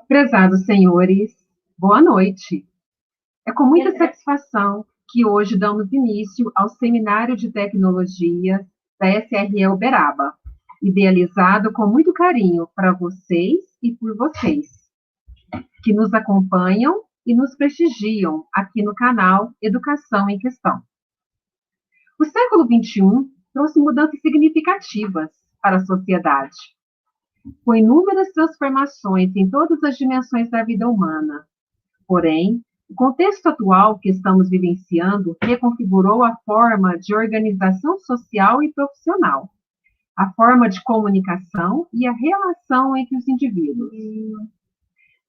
Prezados senhores, boa noite. É com muita satisfação que hoje damos início ao Seminário de Tecnologias da SRE Uberaba, idealizado com muito carinho para vocês e por vocês, que nos acompanham e nos prestigiam aqui no canal Educação em Questão. O século XXI trouxe mudanças significativas para a sociedade, com inúmeras transformações em todas as dimensões da vida humana. Porém, o contexto atual que estamos vivenciando reconfigurou a forma de organização social e profissional, a forma de comunicação e a relação entre os indivíduos.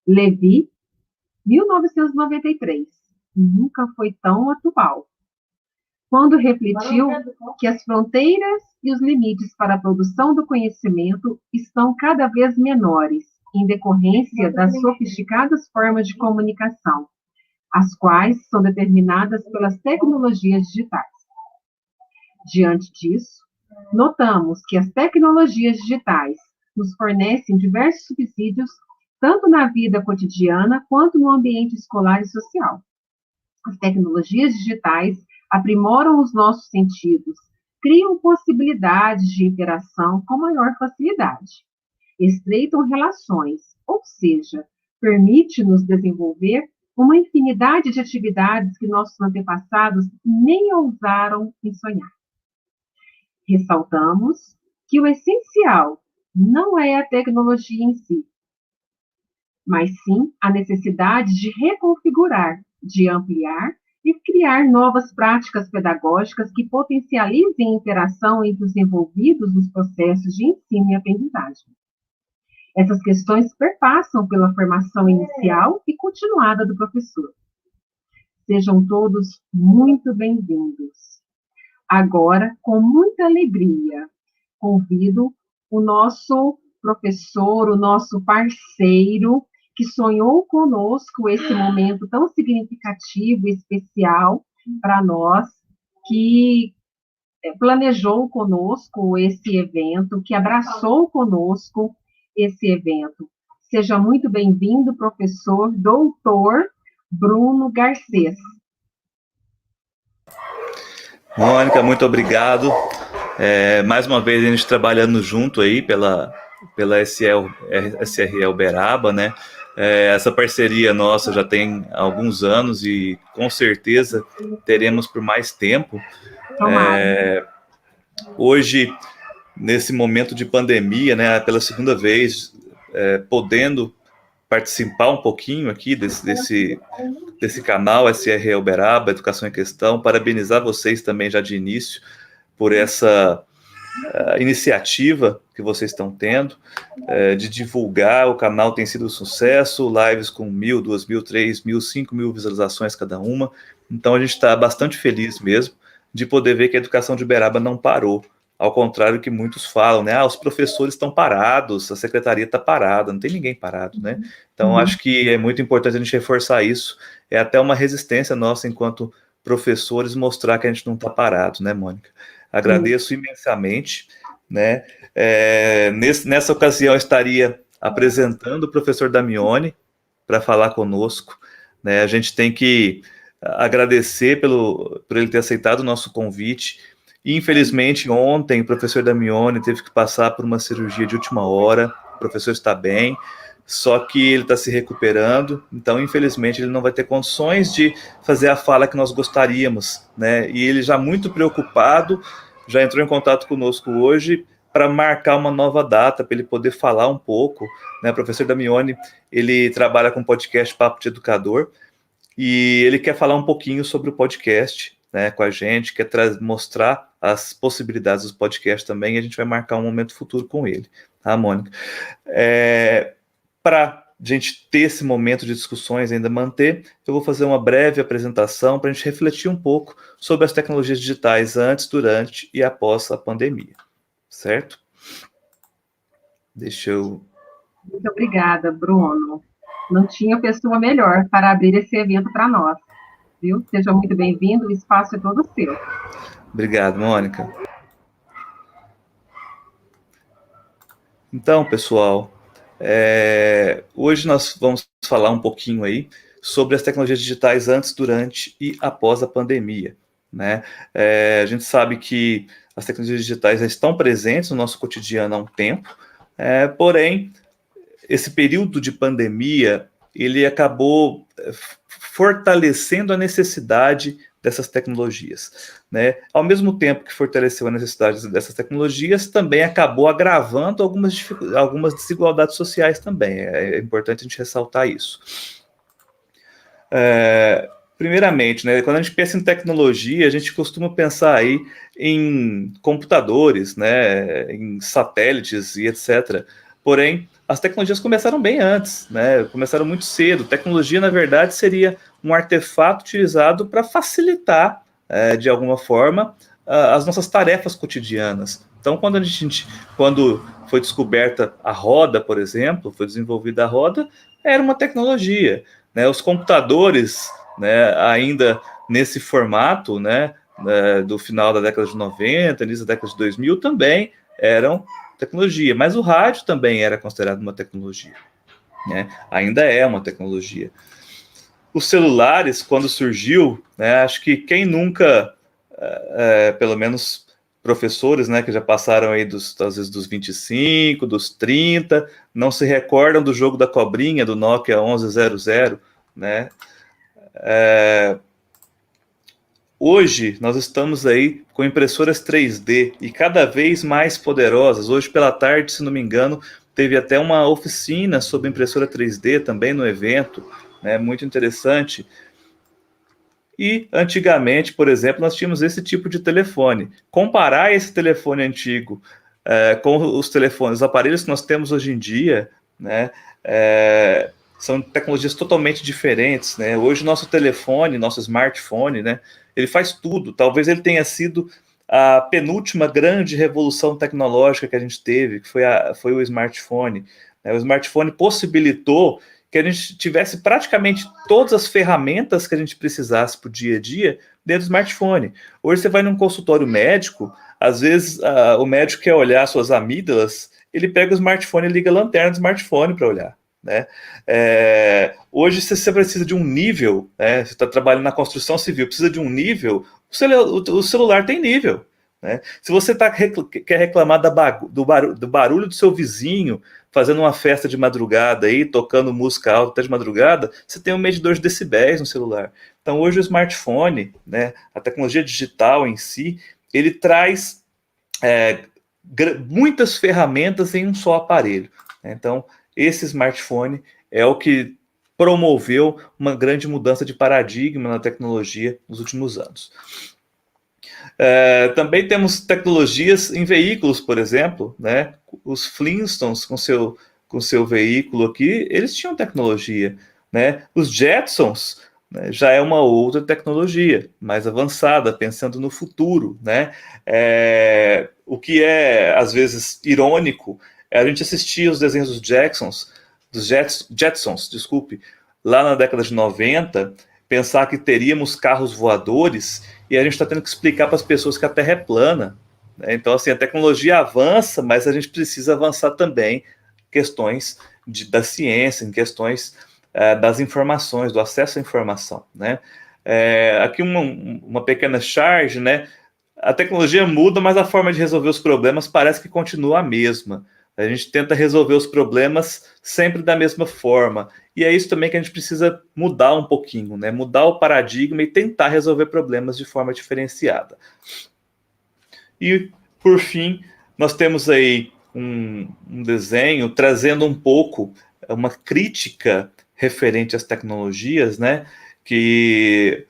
Levi, 1993, nunca foi tão atual, quando refletiu que as fronteiras e os limites para a produção do conhecimento estão cada vez menores, em decorrência das sofisticadas formas de comunicação, as quais são determinadas pelas tecnologias digitais. Diante disso, notamos que as tecnologias digitais nos fornecem diversos subsídios, tanto na vida cotidiana quanto no ambiente escolar e social. As tecnologias digitais aprimoram os nossos sentidos, criam possibilidades de interação com maior facilidade, estreitam relações, ou seja, permite-nos desenvolver uma infinidade de atividades que nossos antepassados nem ousaram em sonhar. Ressaltamos que o essencial não é a tecnologia em si, mas sim a necessidade de reconfigurar, de ampliar e criar novas práticas pedagógicas que potencializem a interação entre os envolvidos nos processos de ensino e aprendizagem. Essas questões perpassam pela formação inicial e continuada do professor. Sejam todos muito bem-vindos. Agora, com muita alegria, convido o nosso professor, o nosso parceiro, que sonhou conosco esse momento tão significativo e especial para nós, que planejou conosco esse evento, que abraçou conosco esse evento. Seja muito bem-vindo, professor doutor Bruno Garcês. Mônica, muito obrigado. Mais uma vez a gente trabalhando junto aí pela SRE Uberaba, né? Essa parceria nossa já tem alguns anos e com certeza teremos por mais tempo. Hoje, nesse momento de pandemia, né, pela segunda vez, podendo participar um pouquinho aqui desse canal SRE Uberaba, Educação em Questão, parabenizar vocês também já de início por essa iniciativa que vocês estão tendo de divulgar. O canal tem sido um sucesso, lives com 1.000, 2.000, 3.000, 5.000 visualizações cada uma, então a gente está bastante feliz mesmo de poder ver que a educação de Uberaba não parou, ao contrário que muitos falam, né? Os professores estão parados, a secretaria está parada, não tem ninguém parado, né? Então acho que é muito importante a gente reforçar isso, é até uma resistência nossa enquanto professores mostrar que a gente não está parado, né, Mônica? Agradeço imensamente, né? Nessa ocasião eu estaria apresentando o professor Damione para falar conosco, né? A gente tem que agradecer por ele ter aceitado o nosso convite. E, infelizmente, ontem o professor Damione teve que passar por uma cirurgia de última hora. O professor está bem, só que ele está se recuperando, então, infelizmente, ele não vai ter condições de fazer a fala que nós gostaríamos, né? E ele já muito preocupado, já entrou em contato conosco hoje para marcar uma nova data, para ele poder falar um pouco, né? O professor Damione, ele trabalha com podcast Papo de Educador, e ele quer falar um pouquinho sobre o podcast, né, com a gente, quer mostrar as possibilidades do podcast também, e a gente vai marcar um momento futuro com ele, tá, Mônica? Para a gente ter esse momento de discussões, ainda manter, eu vou fazer uma breve apresentação para a gente refletir um pouco sobre as tecnologias digitais antes, durante e após a pandemia, certo? Muito obrigada, Bruno. Não tinha pessoa melhor para abrir esse evento para nós, viu? Seja muito bem-vindo, o espaço é todo seu. Obrigado, Mônica. Então, pessoal, Hoje nós vamos falar um pouquinho aí sobre as tecnologias digitais antes, durante e após a pandemia, né? A gente sabe que as tecnologias digitais já estão presentes no nosso cotidiano há um tempo, porém, esse período de pandemia, ele acabou fortalecendo a necessidade dessas tecnologias, né? Ao mesmo tempo que fortaleceu a necessidade dessas tecnologias, também acabou agravando algumas desigualdades sociais também. É importante a gente ressaltar isso. Primeiramente, né, quando a gente pensa em tecnologia, a gente costuma pensar aí em computadores, né, em satélites e etc. Porém, as tecnologias começaram bem antes, né, começaram muito cedo. Tecnologia, na verdade, seria um artefato utilizado para facilitar, de alguma forma, as nossas tarefas cotidianas. Então, quando foi descoberta a roda, por exemplo, foi desenvolvida a roda, era uma tecnologia, né? Os computadores, né, ainda nesse formato, né, do final da década de 90, início da década de 2000, também eram tecnologia, mas o rádio também era considerado uma tecnologia, né? Ainda é uma tecnologia. Os celulares, quando surgiu, né, acho que quem nunca, pelo menos professores, né, que já passaram aí às vezes dos 25, dos 30, não se recordam do jogo da cobrinha, do Nokia 1100, né? Hoje nós estamos aí com impressoras 3D e cada vez mais poderosas. Hoje pela tarde, se não me engano, teve até uma oficina sobre impressora 3D também no evento, né? Muito interessante. E antigamente, por exemplo, nós tínhamos esse tipo de telefone. Comparar esse telefone antigo com os aparelhos que nós temos hoje em dia, né? São tecnologias totalmente diferentes, né? Hoje nosso telefone, nosso smartphone, né? Ele faz tudo. Talvez ele tenha sido a penúltima grande revolução tecnológica que a gente teve, que foi o smartphone. O smartphone possibilitou que a gente tivesse praticamente todas as ferramentas que a gente precisasse para o dia a dia dentro do smartphone. Hoje você vai num consultório médico, às vezes o médico quer olhar suas amígdalas, ele pega o smartphone e liga a lanterna do smartphone para olhar, né? Hoje você precisa de um nível, né? Você está trabalhando na construção civil, precisa de um nível, o celular tem nível. Né? Se você quer reclamar do barulho do seu vizinho, fazendo uma festa de madrugada aí, tocando música alta até de madrugada, você tem um medidor de decibéis no celular. Então hoje o smartphone, né, a tecnologia digital em si, ele traz muitas ferramentas em um só aparelho. Então esse smartphone é o que promoveu uma grande mudança de paradigma na tecnologia nos últimos anos. Também temos tecnologias em veículos, por exemplo, né? Os Flintstones com seu veículo aqui, eles tinham tecnologia, né? Os Jetsons, né, já é uma outra tecnologia mais avançada, pensando no futuro, né? O que é às vezes irônico é a gente assistir os desenhos dos Jetsons, desculpe, lá na década de 90, pensar que teríamos carros voadores e a gente está tendo que explicar para as pessoas que a Terra é plana. Né? Então, assim, a tecnologia avança, mas a gente precisa avançar também em questões da ciência, em questões das informações, do acesso à informação. Né? Aqui uma pequena charge, né? A tecnologia muda, mas a forma de resolver os problemas parece que continua a mesma. A gente tenta resolver os problemas sempre da mesma forma. E é isso também que a gente precisa mudar um pouquinho, né? Mudar o paradigma e tentar resolver problemas de forma diferenciada. E, por fim, nós temos aí um desenho trazendo um pouco uma crítica referente às tecnologias, né? Que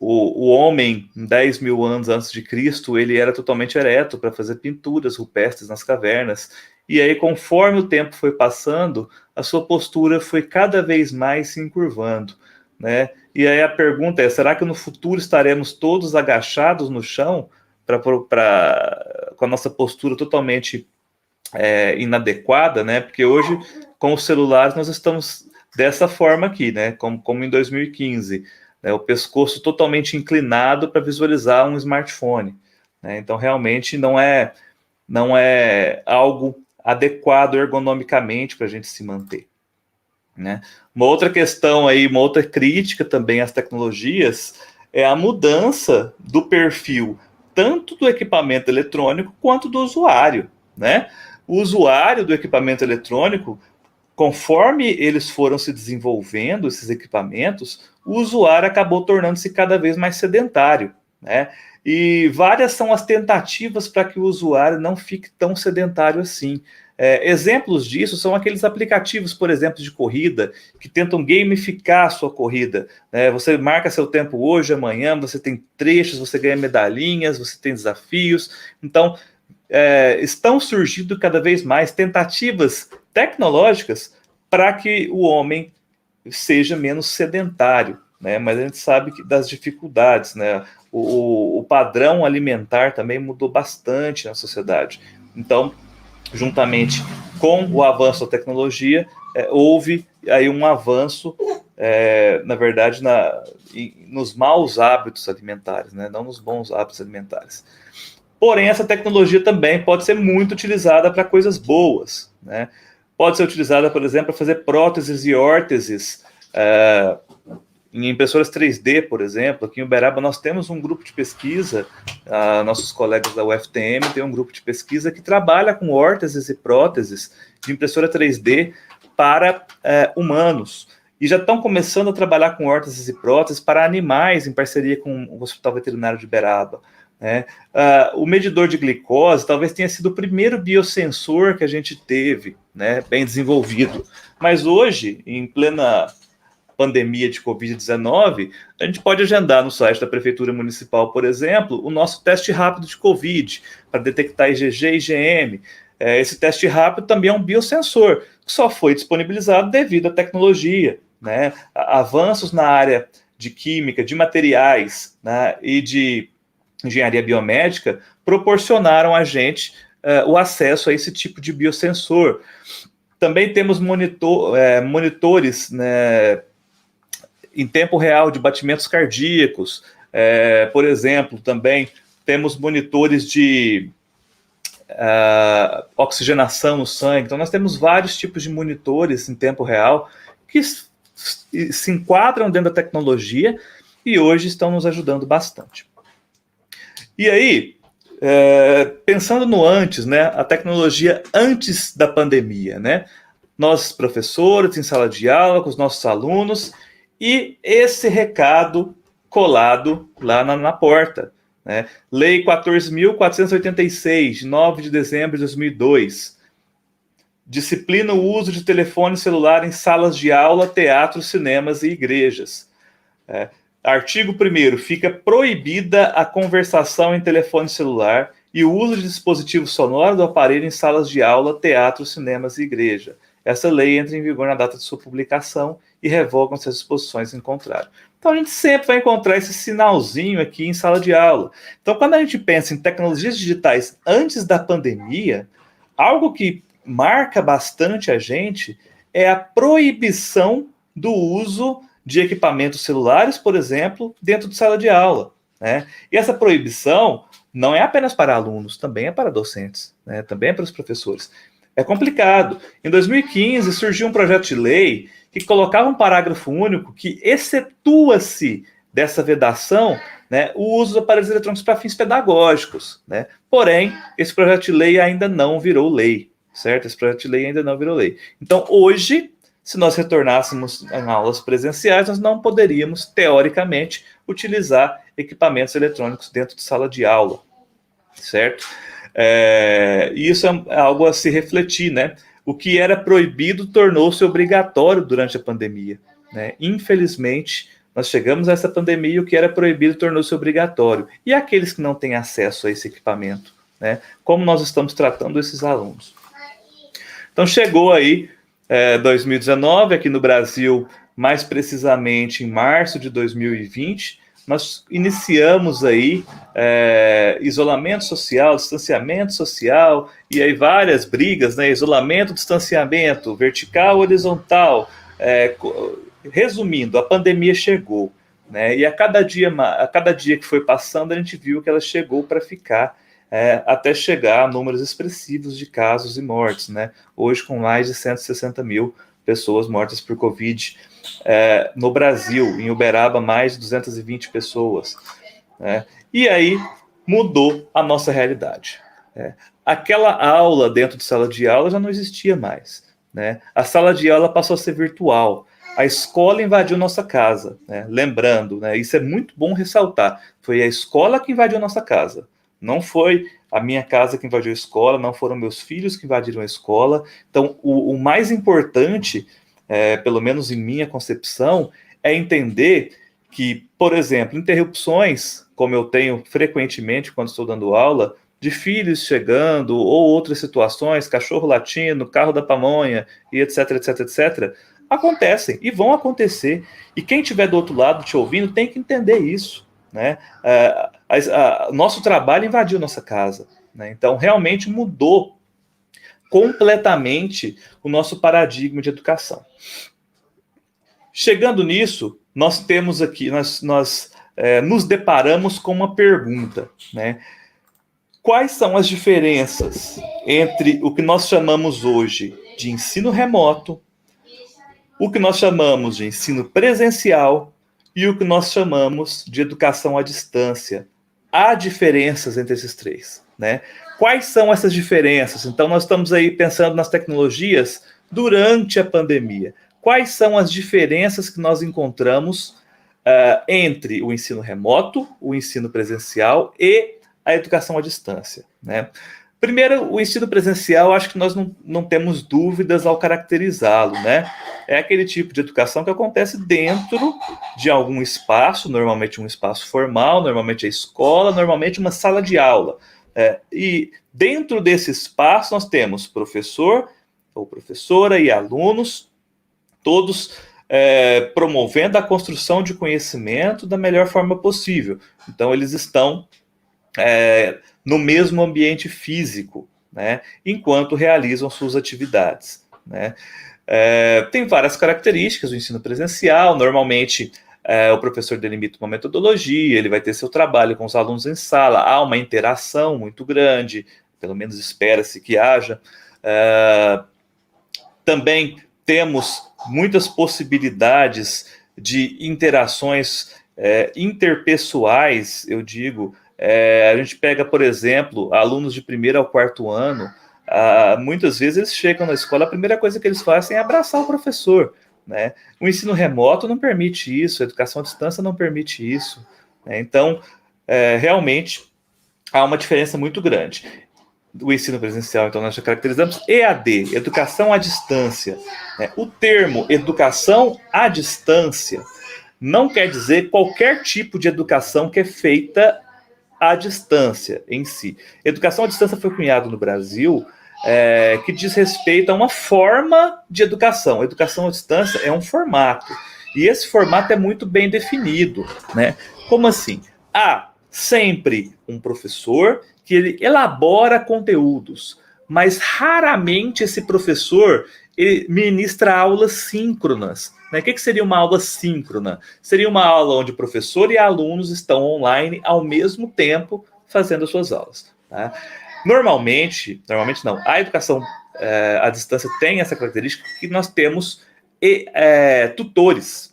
o homem, 10 mil anos antes de Cristo, ele era totalmente ereto para fazer pinturas rupestres nas cavernas. E aí, conforme o tempo foi passando, a sua postura foi cada vez mais se encurvando, né? E aí a pergunta é, será que no futuro estaremos todos agachados no chão com a nossa postura totalmente inadequada, né? Porque hoje, com os celulares, nós estamos dessa forma aqui, né? Como em 2015, né? O pescoço totalmente inclinado para visualizar um smartphone. Né? Então, realmente, não é algo adequado ergonomicamente para a gente se manter, né? Uma outra questão aí, uma outra crítica também às tecnologias é a mudança do perfil tanto do equipamento eletrônico quanto do usuário, né? O usuário do equipamento eletrônico, conforme eles foram se desenvolvendo, esses equipamentos, o usuário acabou tornando-se cada vez mais sedentário, né? E várias são as tentativas para que o usuário não fique tão sedentário assim. Exemplos disso são aqueles aplicativos, por exemplo, de corrida, que tentam gamificar a sua corrida, né? Você marca seu tempo hoje, amanhã, você tem trechos, você ganha medalhinhas, você tem desafios. Então, estão surgindo cada vez mais tentativas tecnológicas para que o homem seja menos sedentário, né? Mas a gente sabe das dificuldades, né? O padrão alimentar também mudou bastante na sociedade. Então, juntamente com o avanço da tecnologia, houve aí um avanço, na verdade, nos maus hábitos alimentares, né? Não nos bons hábitos alimentares. Porém, essa tecnologia também pode ser muito utilizada para coisas boas, né? Pode ser utilizada, por exemplo, para fazer próteses e órteses em impressoras 3D, por exemplo. Aqui em Uberaba nós temos um grupo de pesquisa, nossos colegas da UFTM têm um grupo de pesquisa que trabalha com órteses e próteses de impressora 3D para humanos. E já estão começando a trabalhar com órteses e próteses para animais, em parceria com o Hospital Veterinário de Uberaba, né? O medidor de glicose talvez tenha sido o primeiro biosensor que a gente teve, né, bem desenvolvido. Mas hoje, em plena pandemia de Covid-19, a gente pode agendar no site da Prefeitura Municipal, por exemplo, o nosso teste rápido de Covid, para detectar IgG e IgM. Esse teste rápido também é um biosensor, que só foi disponibilizado devido à tecnologia, né? Avanços na área de química, de materiais, né, e de engenharia biomédica proporcionaram a gente o acesso a esse tipo de biosensor. Também temos monitores, né, em tempo real de batimentos cardíacos. Por exemplo, também temos monitores de oxigenação no sangue. Então, nós temos vários tipos de monitores em tempo real que se enquadram dentro da tecnologia e hoje estão nos ajudando bastante. E aí, pensando no antes, né, a tecnologia antes da pandemia, né, nós professores em sala de aula com os nossos alunos e esse recado colado lá na porta, né? Lei 14.486, de 9 de dezembro de 2002, disciplina o uso de telefone celular em salas de aula, teatros, cinemas e igrejas. Artigo 1º, fica proibida a conversação em telefone celular e o uso de dispositivo sonoro do aparelho em salas de aula, teatros, cinemas e igreja. Essa lei entra em vigor na data de sua publicação e revogam-se as disposições em contrário. Então, a gente sempre vai encontrar esse sinalzinho aqui em sala de aula. Então, quando a gente pensa em tecnologias digitais antes da pandemia, algo que marca bastante a gente é a proibição do uso de equipamentos celulares, por exemplo, dentro de sala de aula, né? E essa proibição não é apenas para alunos, também é para docentes, né? Também é para os professores. É complicado. Em 2015, surgiu um projeto de lei que colocava um parágrafo único que excetua-se dessa vedação, né, o uso dos aparelhos eletrônicos para fins pedagógicos, né? Porém, esse projeto de lei ainda não virou lei, certo? Esse projeto de lei ainda não virou lei. Então, hoje, se nós retornássemos em aulas presenciais, nós não poderíamos, teoricamente, utilizar equipamentos eletrônicos dentro de sala de aula, certo? E isso é algo a se refletir, né? O que era proibido tornou-se obrigatório durante a pandemia, né? Infelizmente, nós chegamos a essa pandemia e o que era proibido tornou-se obrigatório. E aqueles que não têm acesso a esse equipamento, né? Como nós estamos tratando esses alunos? Então, chegou aí 2019, aqui no Brasil, mais precisamente em março de 2020, nós iniciamos aí isolamento social, distanciamento social, e aí várias brigas, né? Isolamento, distanciamento, vertical, horizontal. Resumindo, a pandemia chegou, né? E a cada dia que foi passando, a gente viu que ela chegou para ficar. até chegar a números expressivos de casos e mortes, né? Hoje, com mais de 160 mil pessoas mortas por Covid. No Brasil, em Uberaba, mais de 220 pessoas. E aí mudou a nossa realidade. Aquela aula dentro de sala de aula já não existia mais. A sala de aula passou a ser virtual. A escola invadiu nossa casa. Lembrando, isso é muito bom ressaltar, foi a escola que invadiu nossa casa. Não foi a minha casa que invadiu a escola, não foram meus filhos que invadiram a escola. Então, o mais importante, pelo menos em minha concepção, é entender que, por exemplo, interrupções, como eu tenho frequentemente quando estou dando aula, de filhos chegando, ou outras situações, cachorro latindo, carro da pamonha, e etc, etc, etc, acontecem e vão acontecer. E quem estiver do outro lado te ouvindo tem que entender isso. Nosso trabalho invadiu nossa casa. Então, realmente mudou completamente o nosso paradigma de educação. Chegando nisso, nós temos aqui, nós nos deparamos com uma pergunta, Quais são as diferenças entre o que nós chamamos hoje de ensino remoto, o que nós chamamos de ensino presencial e o que nós chamamos de educação à distância? Há diferenças entre esses três, Quais são essas diferenças? Então, nós estamos aí pensando nas tecnologias durante a pandemia. Quais são as diferenças que nós encontramos entre o ensino remoto, o ensino presencial e a educação à distância? Primeiro, o ensino presencial, acho que nós não temos dúvidas ao caracterizá-lo, É aquele tipo de educação que acontece dentro de algum espaço, normalmente um espaço formal, normalmente a escola, normalmente uma sala de aula. E dentro desse espaço nós temos professor ou professora e alunos, todos promovendo a construção de conhecimento da melhor forma possível. Então, eles estão no mesmo ambiente físico, enquanto realizam suas atividades. Tem várias características do ensino presencial. Normalmente, o professor delimita uma metodologia, ele vai ter seu trabalho com os alunos em sala, há uma interação muito grande, pelo menos espera-se que haja. Também temos muitas possibilidades de interações interpessoais, eu digo. A gente pega, por exemplo, alunos de 1º ao 4º ano, muitas vezes eles chegam na escola, a primeira coisa que eles fazem é abraçar o professor. O ensino remoto não permite isso, a educação à distância não permite isso. Então, realmente, há uma diferença muito grande. O ensino presencial, então, nós já caracterizamos EAD, educação à distância. O termo educação à distância não quer dizer qualquer tipo de educação que é feita à distância em si. Educação à distância foi cunhado no Brasil, que diz respeito a uma forma de educação. Educação à distância é um formato, e esse formato é muito bem definido. Como assim? Há sempre um professor que ele elabora conteúdos, mas raramente esse professor ele ministra aulas síncronas. O que seria uma aula síncrona? Seria uma aula onde o professor e alunos estão online ao mesmo tempo fazendo as suas aulas. Normalmente não, a educação à distância tem essa característica que nós temos tutores.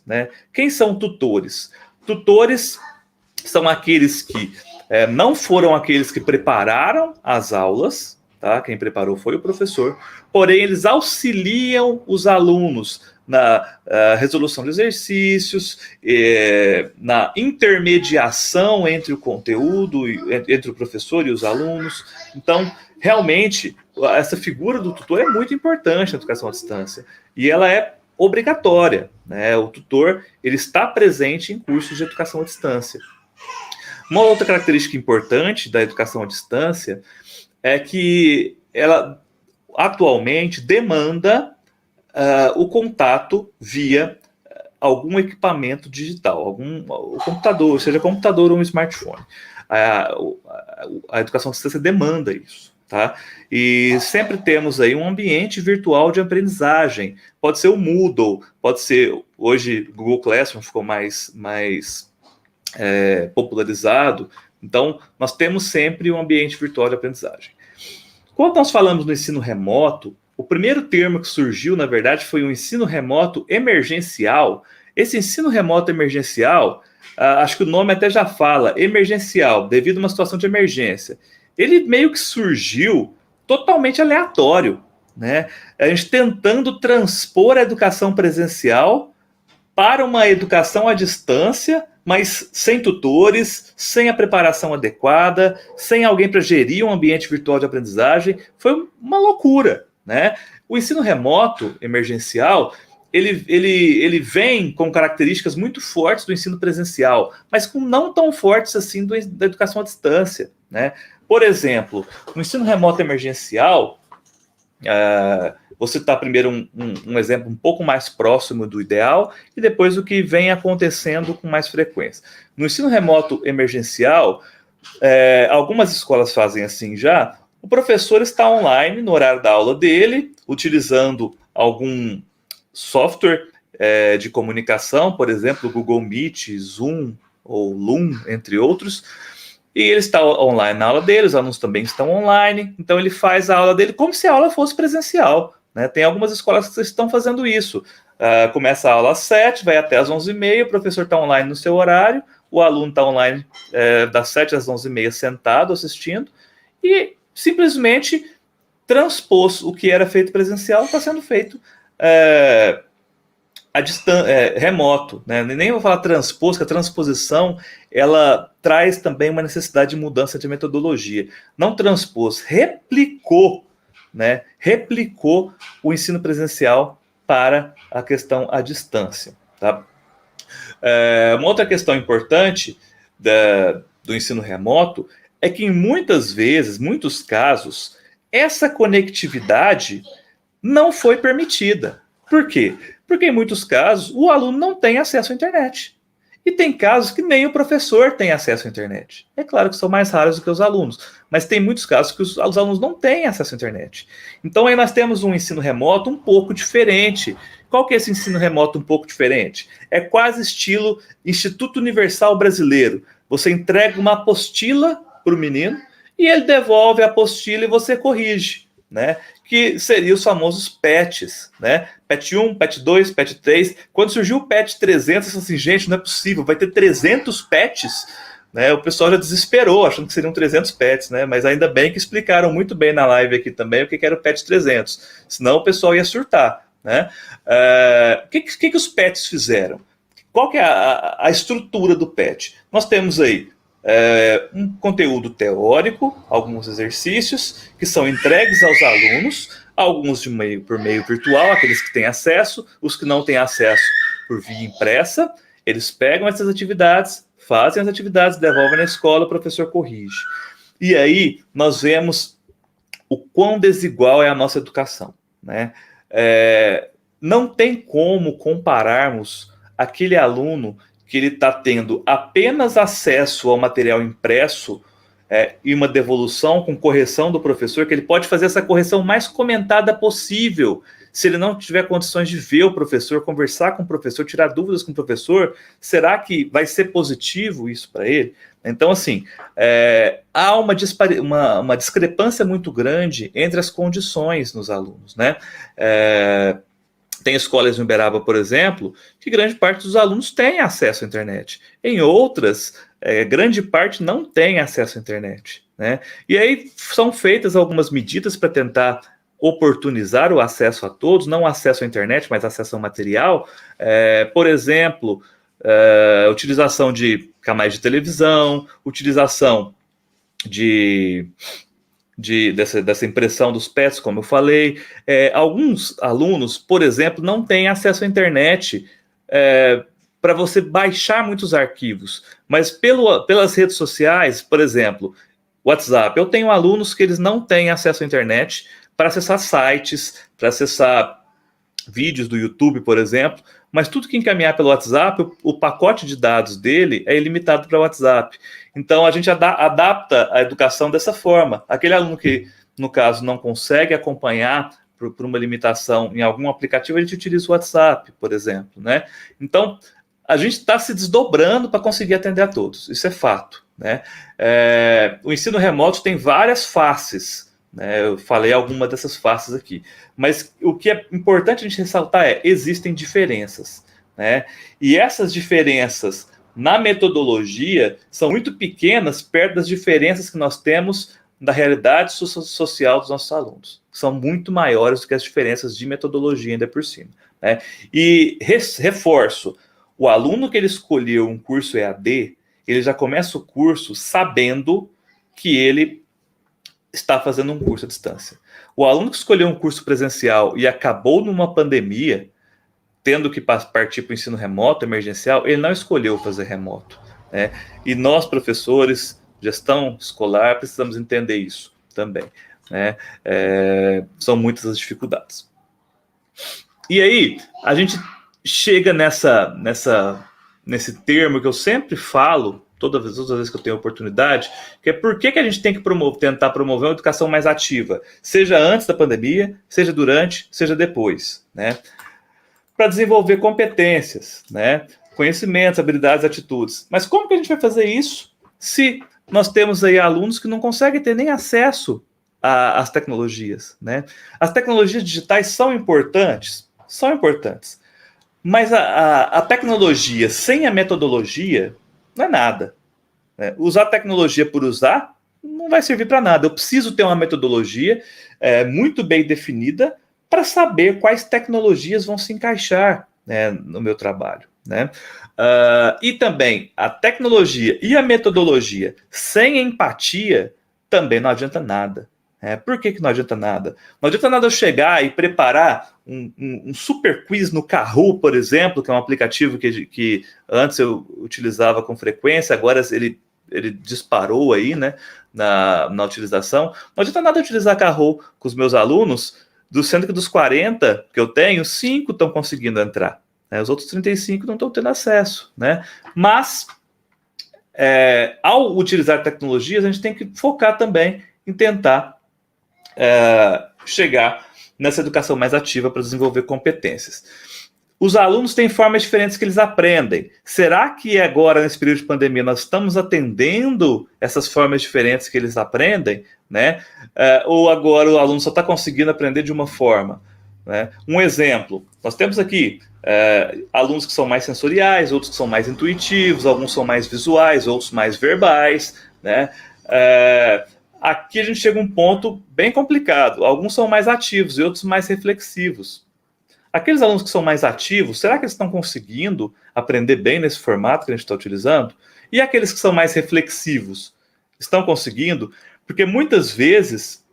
Quem são tutores? Tutores são aqueles que não foram aqueles que prepararam as aulas, quem preparou foi o professor, porém eles auxiliam os alunos na resolução de exercícios, na intermediação entre o conteúdo, entre o professor e os alunos. Então, realmente, essa figura do tutor é muito importante na educação à distância, e ela é obrigatória. O tutor ele está presente em cursos de educação à distância. Uma outra característica importante da educação à distância é que ela atualmente demanda o contato via algum equipamento digital, o computador, seja computador ou um smartphone. A educação à distância demanda isso. E sempre temos aí um ambiente virtual de aprendizagem. Pode ser o Moodle, pode ser, hoje, Google Classroom ficou mais popularizado, Então, nós temos sempre um ambiente virtual de aprendizagem. Quando nós falamos no ensino remoto, o primeiro termo que surgiu, na verdade, foi o ensino remoto emergencial. Esse ensino remoto emergencial, acho que o nome até já fala, emergencial, devido a uma situação de emergência. Ele meio que surgiu totalmente aleatório, né? A gente tentando transpor a educação presencial para uma educação à distância, mas sem tutores, sem a preparação adequada, sem alguém para gerir um ambiente virtual de aprendizagem. Foi uma loucura, né? O ensino remoto emergencial, ele vem com características muito fortes do ensino presencial, mas com não tão fortes assim da educação à distância, né? Por exemplo, no ensino remoto emergencial, vou citar primeiro um exemplo um pouco mais próximo do ideal e depois o que vem acontecendo com mais frequência. No ensino remoto emergencial, algumas escolas fazem assim já. O professor está online no horário da aula dele, utilizando algum software de comunicação, por exemplo, Google Meet, Zoom ou Loom, entre outros. E ele está online na aula dele, os alunos também estão online, então ele faz a aula dele como se a aula fosse presencial, né? Tem algumas escolas que estão fazendo isso. Começa a aula às 7, vai até às 11h30, o professor está online no seu horário, o aluno está online das 7 às 11h30 sentado, assistindo, e simplesmente transpôs o que era feito presencial, está sendo feito remoto, né? Nem vou falar transpor, que a transposição ela traz também uma necessidade de mudança de metodologia. Não transpôs, replicou, né? Replicou o ensino presencial para a questão à distância, tá? Uma outra questão importante do ensino remoto é que em muitos casos, essa conectividade não foi permitida. Por quê? Porque em muitos casos o aluno não tem acesso à internet. E tem casos que nem o professor tem acesso à internet. É claro que são mais raros do que os alunos, mas tem muitos casos que os alunos não têm acesso à internet. Então aí nós temos um ensino remoto um pouco diferente. Qual que é esse ensino remoto um pouco diferente? É quase estilo Instituto Universal Brasileiro. Você entrega uma apostila para o menino e ele devolve a apostila e você corrige, né? Que seriam os famosos patches, né? Patch 1, patch 2, patch 3. Quando surgiu o patch 300, eu falei assim, gente, não é possível, vai ter 300 patches, né? O pessoal já desesperou, achando que seriam 300 patches, né? Mas ainda bem que explicaram muito bem na live aqui também o que era o patch 300, senão o pessoal ia surtar, né? O que os patches fizeram? Qual que é a estrutura do patch? Nós temos aí um conteúdo teórico, alguns exercícios que são entregues aos alunos, alguns por meio virtual, aqueles que têm acesso, os que não têm acesso por via impressa, eles pegam essas atividades, fazem as atividades, devolvem na escola, o professor corrige. E aí nós vemos o quão desigual é a nossa educação, né? Não tem como compararmos aquele aluno que ele está tendo apenas acesso ao material impresso e uma devolução com correção do professor, que ele pode fazer essa correção mais comentada possível. Se ele não tiver condições de ver o professor, conversar com o professor, tirar dúvidas com o professor, será que vai ser positivo isso para ele? Então, assim, há uma discrepância muito grande entre as condições nos alunos, né? Tem escolas em Uberaba, por exemplo, que grande parte dos alunos tem acesso à internet. Em outras, grande parte não tem acesso à internet, né? E aí são feitas algumas medidas para tentar oportunizar o acesso a todos, não acesso à internet, mas acesso ao material. Por exemplo, utilização de canais de televisão, utilização dessa impressão dos PETs, como eu falei. Alguns alunos, por exemplo, não têm acesso à internet para você baixar muitos arquivos, mas pelas redes sociais, por exemplo, WhatsApp. Eu tenho alunos que eles não têm acesso à internet para acessar sites, para acessar vídeos do YouTube, por exemplo, mas tudo que encaminhar pelo WhatsApp, o pacote de dados dele é ilimitado para o WhatsApp. Então, a gente adapta a educação dessa forma. Aquele aluno que, no caso, não consegue acompanhar por uma limitação em algum aplicativo, a gente utiliza o WhatsApp, por exemplo, né? Então, a gente está se desdobrando para conseguir atender a todos. Isso é fato, né? O ensino remoto tem várias faces, né? Eu falei alguma dessas faces aqui, mas o que é importante a gente ressaltar existem diferenças, né? E essas diferenças na metodologia são muito pequenas perto das diferenças que nós temos da realidade social dos nossos alunos. São muito maiores do que as diferenças de metodologia ainda por cima, né? E reforço, o aluno que ele escolheu um curso EAD, ele já começa o curso sabendo que ele está fazendo um curso à distância. O aluno que escolheu um curso presencial e acabou numa pandemia, tendo que partir para o ensino remoto, emergencial, ele não escolheu fazer remoto, né? E nós, professores, gestão escolar, precisamos entender isso também, né? São muitas as dificuldades. E aí, a gente chega nesse termo que eu sempre falo, todas as vezes que eu tenho oportunidade, que é por que a gente tem que tentar promover uma educação mais ativa, seja antes da pandemia, seja durante, seja depois, né? Para desenvolver competências, né? Conhecimentos, habilidades, atitudes. Mas como que a gente vai fazer isso se nós temos aí alunos que não conseguem ter nem acesso às tecnologias, né? As tecnologias digitais são importantes, mas a tecnologia sem a metodologia não é nada, né? Usar tecnologia por usar não vai servir para nada. Eu preciso ter uma metodologia muito bem definida para saber quais tecnologias vão se encaixar, né, no meu trabalho, né? E também a tecnologia e a metodologia sem empatia também não adianta nada. Por que não adianta nada? Não adianta nada eu chegar e preparar um super quiz no Kahoot, por exemplo, que é um aplicativo que antes eu utilizava com frequência, agora ele disparou aí, né, na utilização. Não adianta nada eu utilizar Kahoot com os meus alunos, sendo que dos 40 que eu tenho, 5 estão conseguindo entrar, né? Os outros 35 não estão tendo acesso, né? Mas, ao utilizar tecnologias, a gente tem que focar também em tentar chegar nessa educação mais ativa para desenvolver competências. Os alunos têm formas diferentes que eles aprendem. Será que agora, nesse período de pandemia, nós estamos atendendo essas formas diferentes que eles aprendem, né? Ou agora o aluno só está conseguindo aprender de uma forma, né? Um exemplo, nós temos aqui alunos que são mais sensoriais, outros que são mais intuitivos, alguns são mais visuais, outros mais verbais, né? Aqui a gente chega a um ponto bem complicado. Alguns são mais ativos e outros mais reflexivos. Aqueles alunos que são mais ativos, será que eles estão conseguindo aprender bem nesse formato que a gente está utilizando? E aqueles que são mais reflexivos, estão conseguindo? Porque muitas vezes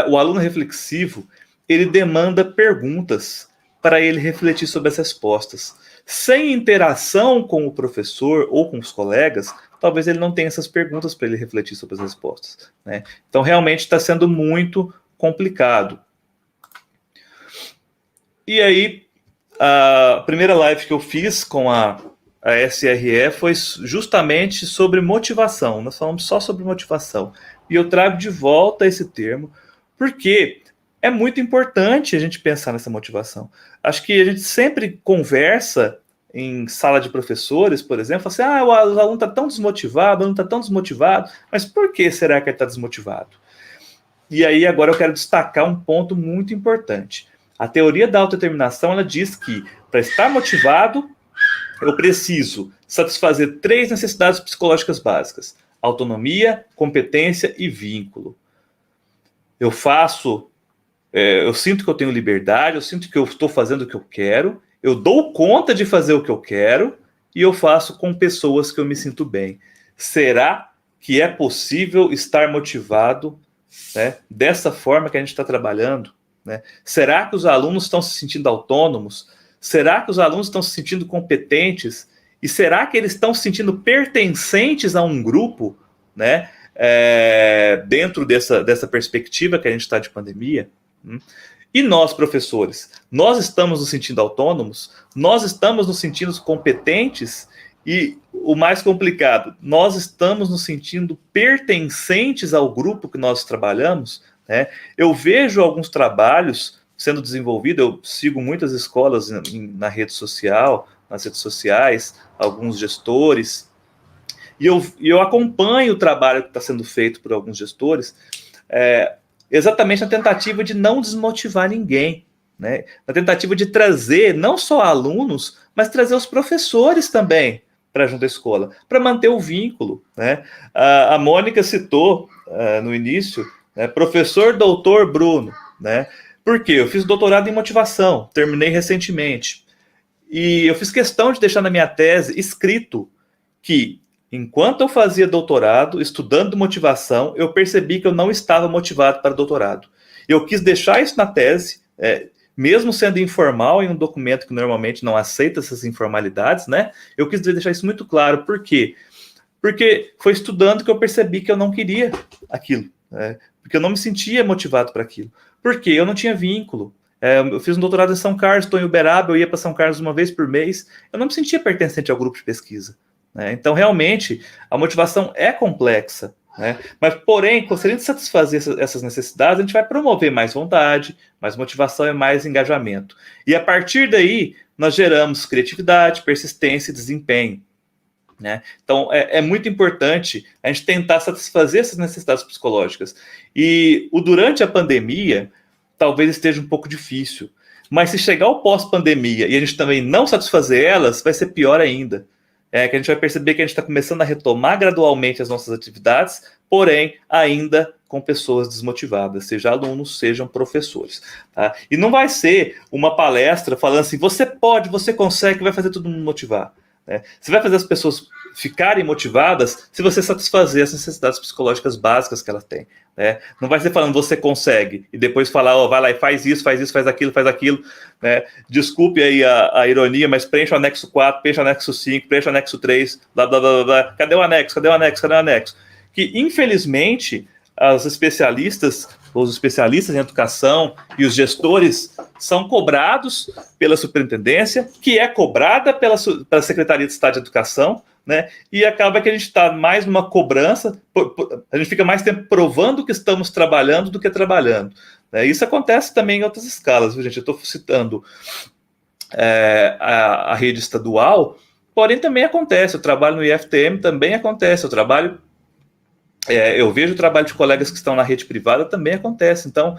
o aluno reflexivo, ele demanda perguntas para ele refletir sobre as respostas. Sem interação com o professor ou com os colegas, talvez ele não tenha essas perguntas para ele refletir sobre as respostas, né? Então, realmente está sendo muito complicado. E aí, a primeira live que eu fiz com a SRE foi justamente sobre motivação. Nós falamos só sobre motivação. E eu trago de volta esse termo, porque é muito importante a gente pensar nessa motivação. Acho que a gente sempre conversa em sala de professores, por exemplo, assim, o aluno está tão desmotivado, mas por que será que ele está desmotivado? E aí agora eu quero destacar um ponto muito importante. A teoria da autodeterminação, ela diz que, para estar motivado, eu preciso satisfazer 3 necessidades psicológicas básicas: autonomia, competência e vínculo. Eu sinto que eu tenho liberdade, eu sinto que eu estou fazendo o que eu quero, eu dou conta de fazer o que eu quero e eu faço com pessoas que eu me sinto bem. Será que é possível estar motivado, né, dessa forma que a gente está trabalhando? Né? Será que os alunos estão se sentindo autônomos? Será que os alunos estão se sentindo competentes? E será que eles estão se sentindo pertencentes a um grupo, né? Dentro dessa perspectiva que a gente está de pandemia? E nós, professores, nós estamos nos sentindo autônomos? Nós estamos nos sentindo competentes? E o mais complicado, nós estamos nos sentindo pertencentes ao grupo que nós trabalhamos? Né? Eu vejo alguns trabalhos sendo desenvolvidos, eu sigo muitas escolas nas redes sociais, alguns gestores, eu acompanho o trabalho que está sendo feito por alguns gestores, exatamente na tentativa de não desmotivar ninguém, né? Na tentativa de trazer não só alunos, mas trazer os professores também para junto à escola, para manter o vínculo, né? A Mônica citou no início, né, professor doutor Bruno, né? Por quê? Eu fiz doutorado em motivação, terminei recentemente, e eu fiz questão de deixar na minha tese escrito que, enquanto eu fazia doutorado, estudando motivação, eu percebi que eu não estava motivado para doutorado. Eu quis deixar isso na tese, mesmo sendo informal, em um documento que normalmente não aceita essas informalidades, né? Eu quis deixar isso muito claro. Por quê? Porque foi estudando que eu percebi que eu não queria aquilo, né? Porque eu não me sentia motivado para aquilo. Porque eu não tinha vínculo. Eu fiz um doutorado em São Carlos, estou em Uberaba, eu ia para São Carlos uma vez por mês. Eu não me sentia pertencente ao grupo de pesquisa, né? Então, realmente, a motivação é complexa, né? Mas, porém, se a gente satisfazer essas necessidades, a gente vai promover mais vontade, mais motivação e mais engajamento. E, a partir daí, nós geramos criatividade, persistência e desempenho, né? Então, é muito importante a gente tentar satisfazer essas necessidades psicológicas. E durante a pandemia, talvez esteja um pouco difícil. Mas se chegar ao pós-pandemia e a gente também não satisfazer elas, vai ser pior ainda. Que a gente vai perceber que a gente está começando a retomar gradualmente as nossas atividades, porém, ainda com pessoas desmotivadas, seja alunos, sejam professores. Tá? E não vai ser uma palestra falando assim, você pode, você consegue, vai fazer todo mundo motivar. Né? Você vai fazer as pessoas ficarem motivadas se você satisfazer as necessidades psicológicas básicas que elas têm. Né? Não vai ser falando você consegue e depois falar, vai lá e faz isso, faz aquilo. Né? Desculpe aí a ironia, mas preencha o anexo 4, preencha o anexo 5, preencha o anexo 3, blá, blá, blá, blá. Cadê o anexo? Que, infelizmente, os especialistas em educação e os gestores são cobrados pela superintendência, que é cobrada pela Secretaria de Estado de Educação, né? E acaba que a gente está mais numa cobrança, a gente fica mais tempo provando que estamos trabalhando do que trabalhando. Né? Isso acontece também em outras escalas, viu, gente? Eu estou citando a rede estadual, porém também acontece, o trabalho no IFTM também acontece, eu vejo o trabalho de colegas que estão na rede privada também acontece. Então,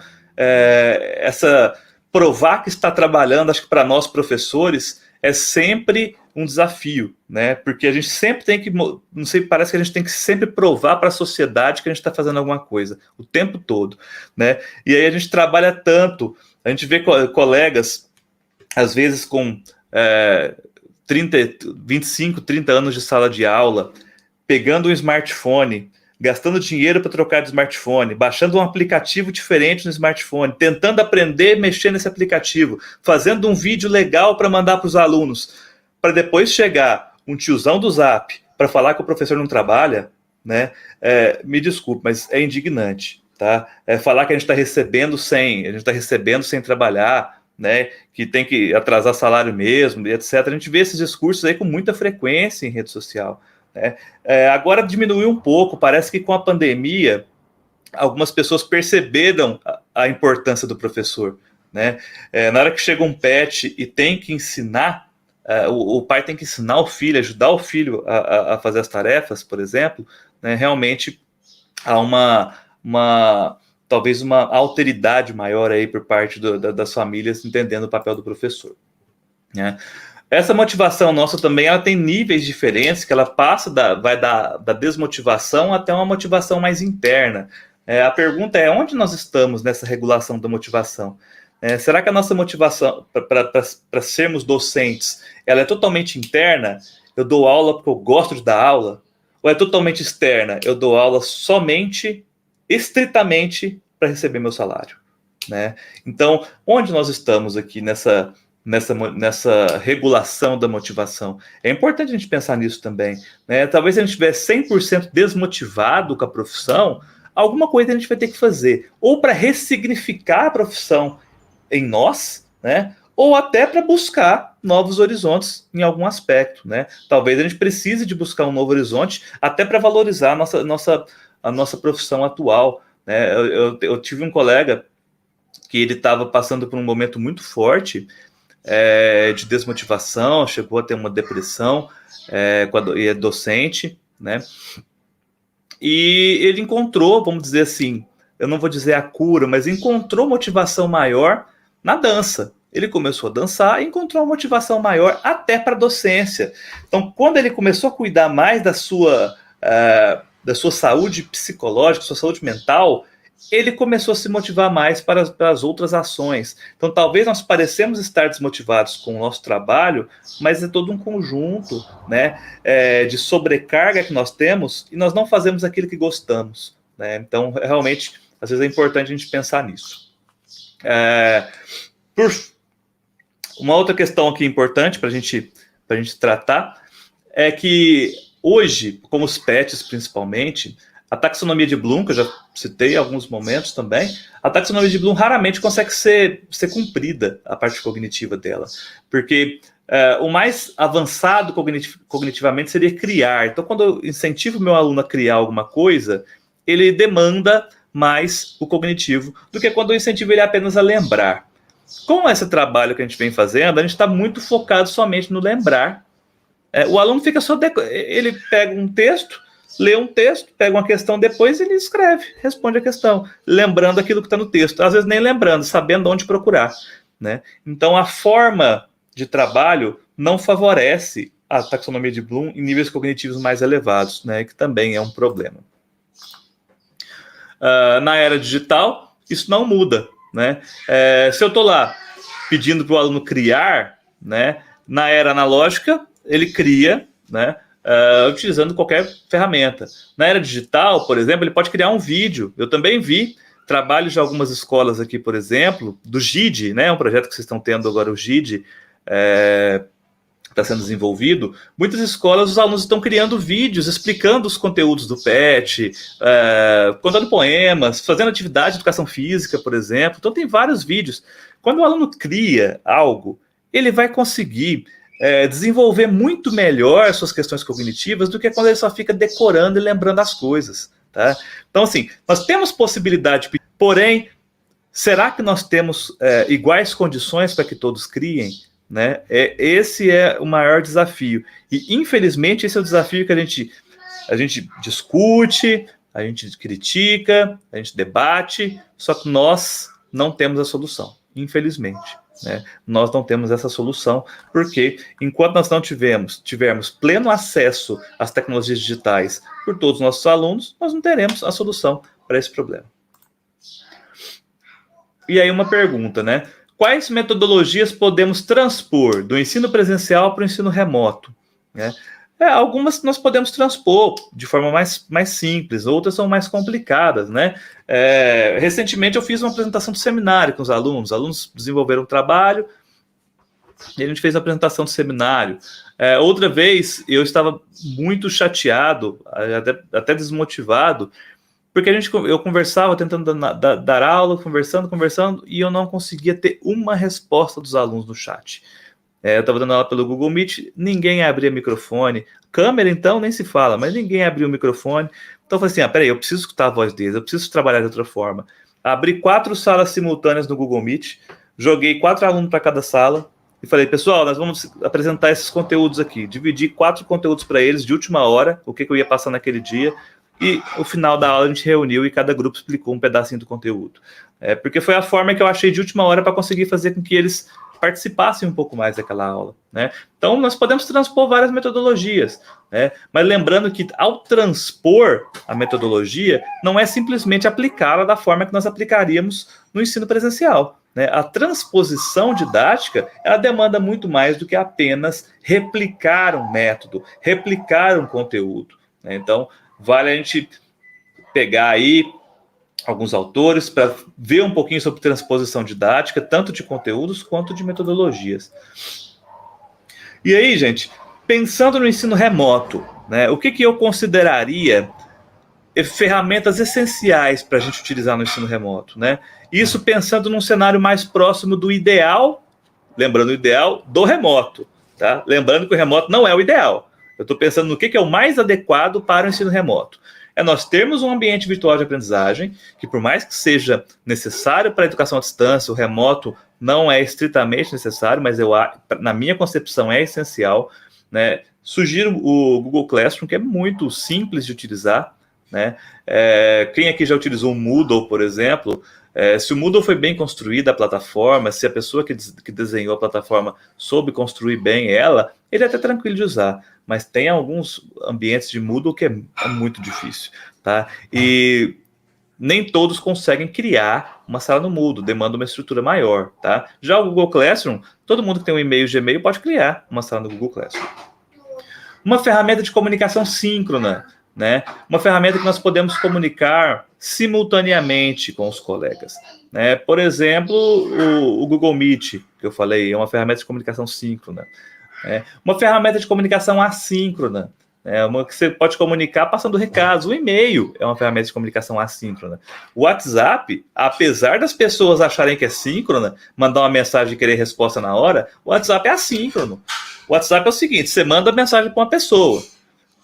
provar que está trabalhando, acho que para nós professores é sempre um desafio, né? Porque a gente sempre tem que, não sei, parece que a gente tem que sempre provar para a sociedade que a gente está fazendo alguma coisa o tempo todo, né? E aí a gente trabalha tanto, a gente vê colegas às vezes com 25, 30 anos de sala de aula, pegando um smartphone, gastando dinheiro para trocar de smartphone, baixando um aplicativo diferente no smartphone, tentando aprender a mexer nesse aplicativo, fazendo um vídeo legal para mandar para os alunos, para depois chegar um tiozão do Zap para falar que o professor não trabalha, né? Me desculpe, mas é indignante, tá? Falar que a gente está recebendo sem trabalhar, né? Que tem que atrasar salário mesmo, etc. A gente vê esses discursos aí com muita frequência em rede social. Agora diminuiu um pouco, parece que com a pandemia algumas pessoas perceberam a importância do professor, né? Na hora que chega um pet e tem que ensinar, o pai tem que ensinar o filho, ajudar o filho a fazer as tarefas, por exemplo, né? Realmente há talvez uma alteridade maior aí por parte das famílias entendendo o papel do professor, né? Essa motivação nossa também, ela tem níveis diferentes, que ela vai da desmotivação até uma motivação mais interna. A pergunta é, onde nós estamos nessa regulação da motivação? Será que a nossa motivação para sermos docentes, ela é totalmente interna? Eu dou aula porque eu gosto de dar aula? Ou é totalmente externa? Eu dou aula estritamente para receber meu salário, né? Então, onde nós estamos aqui nessa regulação da motivação? É importante a gente pensar nisso também, né? Talvez se a gente estiver 100% desmotivado com a profissão, alguma coisa a gente vai ter que fazer, ou para ressignificar a profissão em nós, né? Ou até para buscar novos horizontes em algum aspecto, né? Talvez a gente precise de buscar um novo horizonte até para valorizar a nossa profissão atual, né? Eu tive um colega que ele estava passando por um momento muito forte de desmotivação, chegou a ter uma depressão, e é docente, né? E ele encontrou, vamos dizer assim, eu não vou dizer a cura, mas encontrou motivação maior na dança. Ele começou a dançar e encontrou uma motivação maior até para a docência. Então, quando ele começou a cuidar mais da sua saúde psicológica, sua saúde mental, ele começou a se motivar mais para as outras ações. Então, talvez nós parecemos estar desmotivados com o nosso trabalho, mas é todo um conjunto, né, de sobrecarga que nós temos e nós não fazemos aquilo que gostamos, né? Então, realmente, às vezes é importante a gente pensar nisso. Uma outra questão aqui importante para a gente tratar é que hoje, como os PETs principalmente, a taxonomia de Bloom, que eu já citei em alguns momentos também, a taxonomia de Bloom raramente consegue ser cumprida, a parte cognitiva dela, porque o mais avançado cognitivamente seria criar. Então, quando eu incentivo o meu aluno a criar alguma coisa, ele demanda mais o cognitivo do que quando eu incentivo ele apenas a lembrar. Com esse trabalho que a gente vem fazendo, a gente está muito focado somente no lembrar. O aluno fica só... Ele pega um texto, lê um texto, pega uma questão depois e ele escreve, responde a questão, lembrando aquilo que está no texto. Às vezes nem lembrando, sabendo onde procurar, né? Então, a forma de trabalho não favorece a taxonomia de Bloom em níveis cognitivos mais elevados, né? Que também é um problema. Na era digital, isso não muda, né? Se eu estou lá pedindo para o aluno criar, né? Na era analógica, ele cria, né? Utilizando qualquer ferramenta. Na era digital, por exemplo, ele pode criar um vídeo. Eu também vi trabalhos de algumas escolas aqui, por exemplo, do GID, né? Um projeto que vocês estão tendo agora, o GID, está sendo desenvolvido. Muitas escolas, os alunos estão criando vídeos explicando os conteúdos do PET, contando poemas, fazendo atividade de educação física, por exemplo. Então tem vários vídeos. Quando o aluno cria algo, ele vai conseguir desenvolver muito melhor suas questões cognitivas do que quando ele só fica decorando e lembrando as coisas, tá? Então, assim, nós temos possibilidade, porém, será que nós temos iguais condições para que todos criem? Né? Esse é o maior desafio. E, infelizmente, esse é o desafio que a gente discute, a gente critica, a gente debate, só que nós não temos a solução, infelizmente. Né? Nós não temos essa solução, porque enquanto nós não tivermos pleno acesso às tecnologias digitais por todos os nossos alunos, nós não teremos a solução para esse problema. E aí uma pergunta, né? Quais metodologias podemos transpor do ensino presencial para o ensino remoto? Né? Algumas nós podemos transpor de forma mais simples, outras são mais complicadas, né? Recentemente eu fiz uma apresentação de seminário com os alunos desenvolveram um trabalho e a gente fez a apresentação do seminário. Outra vez eu estava muito chateado, até desmotivado, porque eu conversava, tentando dar aula, conversando, e eu não conseguia ter uma resposta dos alunos no chat. Eu estava dando aula pelo Google Meet, ninguém abria microfone, câmera então nem se fala, mas ninguém abria o microfone. Então eu falei assim, peraí, eu preciso escutar a voz deles, eu preciso trabalhar de outra forma. Abri 4 salas simultâneas no Google Meet, joguei 4 alunos para cada sala, e falei, pessoal, nós vamos apresentar esses conteúdos aqui, dividi 4 conteúdos para eles de última hora, o que eu ia passar naquele dia, e no final da aula a gente reuniu e cada grupo explicou um pedacinho do conteúdo. Porque foi a forma que eu achei de última hora para conseguir fazer com que eles participassem um pouco mais daquela aula. Né? Então, nós podemos transpor várias metodologias, né? Mas lembrando que, ao transpor a metodologia, não é simplesmente aplicá-la da forma que nós aplicaríamos no ensino presencial. Né? A transposição didática, ela demanda muito mais do que apenas replicar um método, replicar um conteúdo. Né? Então, vale a gente pegar aí alguns autores para ver um pouquinho sobre transposição didática, tanto de conteúdos quanto de metodologias. E aí, gente, pensando no ensino remoto, né, o que eu consideraria ferramentas essenciais para a gente utilizar no ensino remoto? Né? Isso pensando num cenário mais próximo do ideal, lembrando o ideal do remoto. Tá? Lembrando que o remoto não é o ideal. Eu estou pensando no que é o mais adequado para o ensino remoto. Nós termos um ambiente virtual de aprendizagem, que por mais que seja necessário para a educação à distância, o remoto não é estritamente necessário, mas na minha concepção é essencial. Né? Sugiro o Google Classroom, que é muito simples de utilizar, né? Quem aqui já utilizou o Moodle, por exemplo, se o Moodle foi bem construída a plataforma, se a pessoa que desenhou a plataforma soube construir bem ela, ele é até tranquilo de usar, mas tem alguns ambientes de Moodle que é muito difícil, tá? E nem todos conseguem criar uma sala no Moodle, demanda uma estrutura maior, tá? Já o Google Classroom, todo mundo que tem um e-mail Gmail pode criar uma sala no Google Classroom. Uma ferramenta de comunicação síncrona, né? Uma ferramenta que nós podemos comunicar simultaneamente com os colegas, né? Por exemplo, o Google Meet, que eu falei, é uma ferramenta de comunicação síncrona. Uma ferramenta de comunicação assíncrona, uma que você pode comunicar passando recados. O e-mail é uma ferramenta de comunicação assíncrona. O WhatsApp, apesar das pessoas acharem que é síncrona, mandar uma mensagem e querer resposta na hora, o WhatsApp é assíncrono. O WhatsApp é o seguinte, você manda a mensagem para uma pessoa.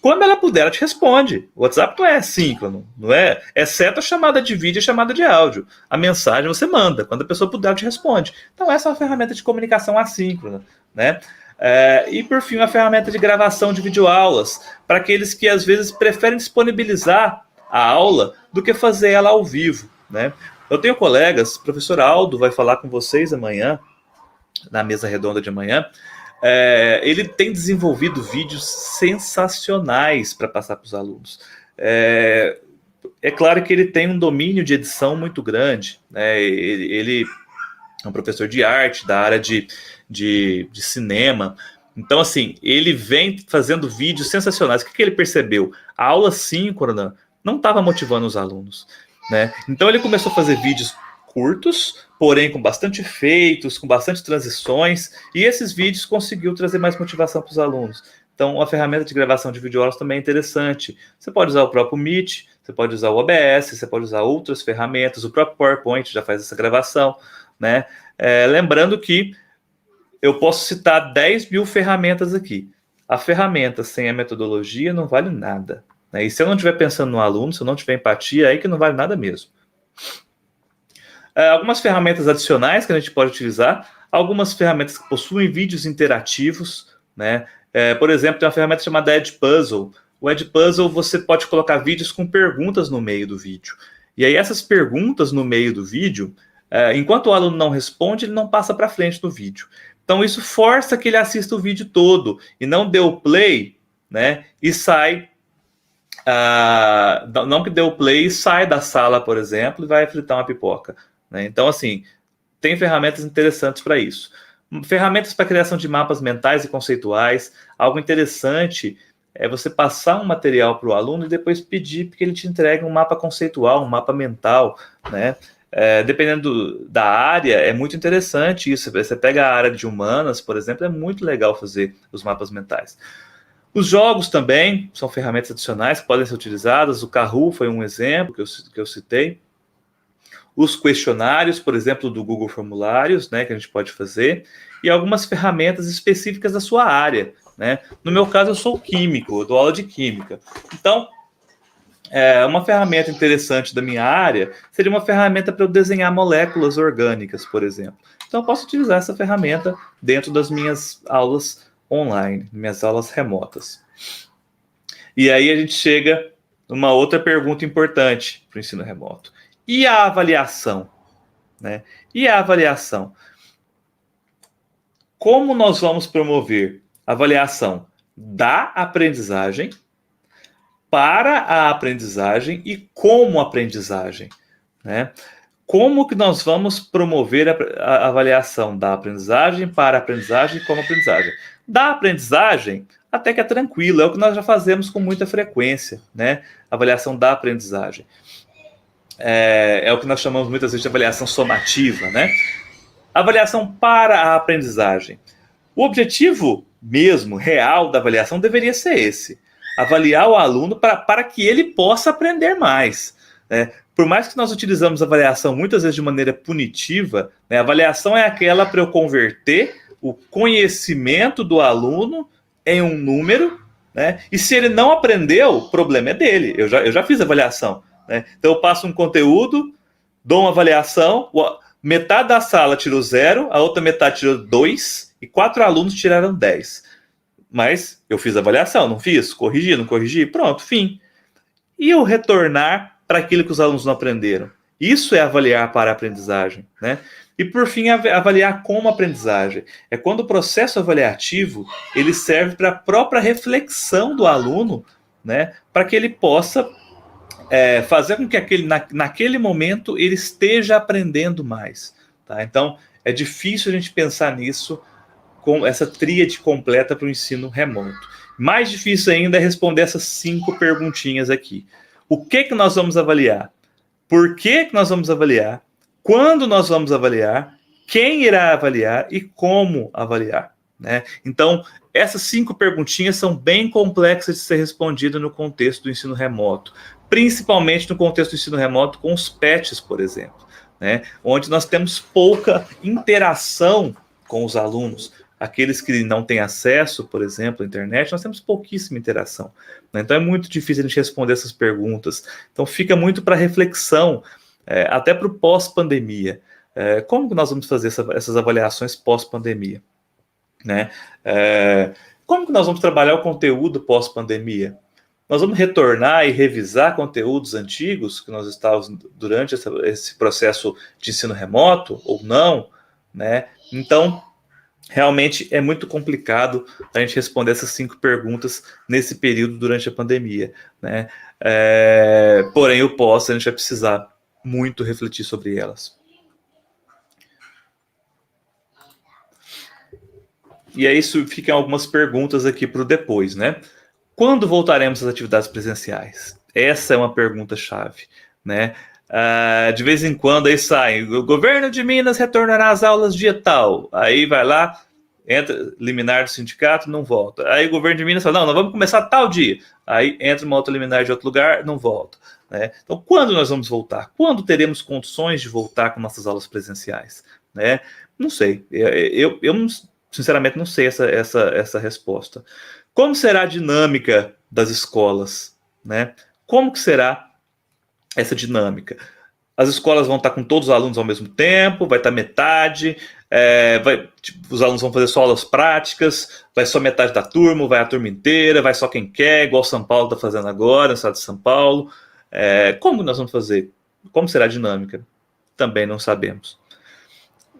Quando ela puder, ela te responde. O WhatsApp não é síncrono, não é? Exceto a chamada de vídeo e a chamada de áudio. A mensagem você manda. Quando a pessoa puder, ela te responde. Então, essa é uma ferramenta de comunicação assíncrona, né? E, por fim, a ferramenta de gravação de videoaulas, para aqueles que, às vezes, preferem disponibilizar a aula do que fazer ela ao vivo, né? Eu tenho colegas, o professor Aldo vai falar com vocês amanhã, na mesa redonda de amanhã. Ele tem desenvolvido vídeos sensacionais para passar para os alunos. É claro que ele tem um domínio de edição muito grande, né? Ele é um professor de arte, da área de cinema. Então, assim, ele vem fazendo vídeos sensacionais. O que ele percebeu? A aula síncrona não estava motivando os alunos, né? Então, ele começou a fazer vídeos curtos, porém com bastante efeitos, com bastante transições, e esses vídeos conseguiu trazer mais motivação para os alunos. Então, a ferramenta de gravação de videoaulas também é interessante. Você pode usar o próprio Meet, você pode usar o OBS, você pode usar outras ferramentas, o próprio PowerPoint já faz essa gravação, né? Lembrando que eu posso citar 10 mil ferramentas aqui. A ferramenta sem a metodologia não vale nada, né? E se eu não estiver pensando no aluno, se eu não tiver empatia, aí que não vale nada mesmo. Algumas ferramentas adicionais que a gente pode utilizar, algumas ferramentas que possuem vídeos interativos, né? Por exemplo, tem uma ferramenta chamada Edpuzzle. O Edpuzzle, você pode colocar vídeos com perguntas no meio do vídeo. E aí essas perguntas no meio do vídeo, enquanto o aluno não responde, ele não passa para frente no vídeo. Então isso força que ele assista o vídeo todo e não dê o play, né? E sai... não que dê o play e sai da sala, por exemplo, e vai fritar uma pipoca. Então, assim, tem ferramentas interessantes para isso. Ferramentas para criação de mapas mentais e conceituais. Algo interessante é você passar um material para o aluno e depois pedir que ele te entregue um mapa conceitual, um mapa mental, né? Dependendo da área, é muito interessante isso. Você pega a área de humanas, por exemplo, é muito legal fazer os mapas mentais. Os jogos também são ferramentas adicionais que podem ser utilizadas. O Kahoot foi um exemplo que eu citei. Os questionários, por exemplo, do Google Formulários, né, que a gente pode fazer, e algumas ferramentas específicas da sua área, né? No meu caso, eu sou químico, eu dou aula de química. Então, uma ferramenta interessante da minha área seria uma ferramenta para eu desenhar moléculas orgânicas, por exemplo. Então, eu posso utilizar essa ferramenta dentro das minhas aulas online, minhas aulas remotas. E aí a gente chega numa outra pergunta importante para o ensino remoto. E a avaliação, né? E a avaliação? Como nós vamos promover a avaliação da aprendizagem, para a aprendizagem e como aprendizagem, né? Como que nós vamos promover a avaliação da aprendizagem, para a aprendizagem e como aprendizagem? Da aprendizagem, até que é tranquilo, é o que nós já fazemos com muita frequência, né? Avaliação da aprendizagem. É o que nós chamamos muitas vezes de avaliação somativa, né? Avaliação para a aprendizagem. O objetivo mesmo, real da avaliação deveria ser esse. Avaliar o aluno para que ele possa aprender mais, né? Por mais que nós utilizamos a avaliação muitas vezes de maneira punitiva, né? A avaliação é aquela para eu converter o conhecimento do aluno em um número, né? E se ele não aprendeu, o problema é dele. Eu já fiz avaliação, né? Então eu passo um conteúdo, dou uma avaliação, metade da sala tirou 0, a outra metade tirou 2 e 4 alunos tiraram 10. Mas eu fiz a avaliação, não fiz? Corrigi, não corrigi? Pronto, fim. E eu retornar para aquilo que os alunos não aprenderam. Isso é avaliar para a aprendizagem, né? E por fim, avaliar como aprendizagem. É quando o processo avaliativo ele serve para a própria reflexão do aluno, né? Para que ele possa fazer com que naquele momento ele esteja aprendendo mais. Tá? Então, é difícil a gente pensar nisso com essa tríade completa para o ensino remoto. Mais difícil ainda é responder essas 5 perguntinhas aqui. O que nós vamos avaliar? Por que nós vamos avaliar? Quando nós vamos avaliar? Quem irá avaliar? E como avaliar? Né? Então, essas 5 perguntinhas são bem complexas de ser respondidas no contexto do ensino remoto, principalmente no contexto do ensino remoto com os PETs, por exemplo, né? Onde nós temos pouca interação com os alunos. Aqueles que não têm acesso, por exemplo, à internet, nós temos pouquíssima interação. Né? Então é muito difícil a gente responder essas perguntas. Então fica muito para reflexão, até para o pós-pandemia. Como que nós vamos fazer essas avaliações pós-pandemia? Né? Como que nós vamos trabalhar o conteúdo pós-pandemia? Nós vamos retornar e revisar conteúdos antigos que nós estávamos durante esse processo de ensino remoto ou não? Né? Então, realmente é muito complicado a gente responder essas 5 perguntas nesse período durante a pandemia, né? Porém, o pós, a gente vai precisar muito refletir sobre elas. E aí isso ficam algumas perguntas aqui para o depois, né? Quando voltaremos às atividades presenciais? Essa é uma pergunta-chave, né? De vez em quando aí sai, o governo de Minas retornará às aulas dia tal, aí vai lá, entra liminar do sindicato, não volta, aí o governo de Minas fala, não, nós vamos começar tal dia, aí entra uma outra liminar de outro lugar, não volta, né? Então quando nós vamos voltar? Quando teremos condições de voltar com nossas aulas presenciais, né? Não sei, eu sinceramente não sei essa resposta. Como será a dinâmica das escolas, né? Como que será essa dinâmica? As escolas vão estar com todos os alunos ao mesmo tempo, vai estar metade, os alunos vão fazer só aulas práticas, vai só metade da turma, vai a turma inteira, vai só quem quer, igual São Paulo está fazendo agora, no estado de São Paulo. Como nós vamos fazer? Como será a dinâmica? Também não sabemos.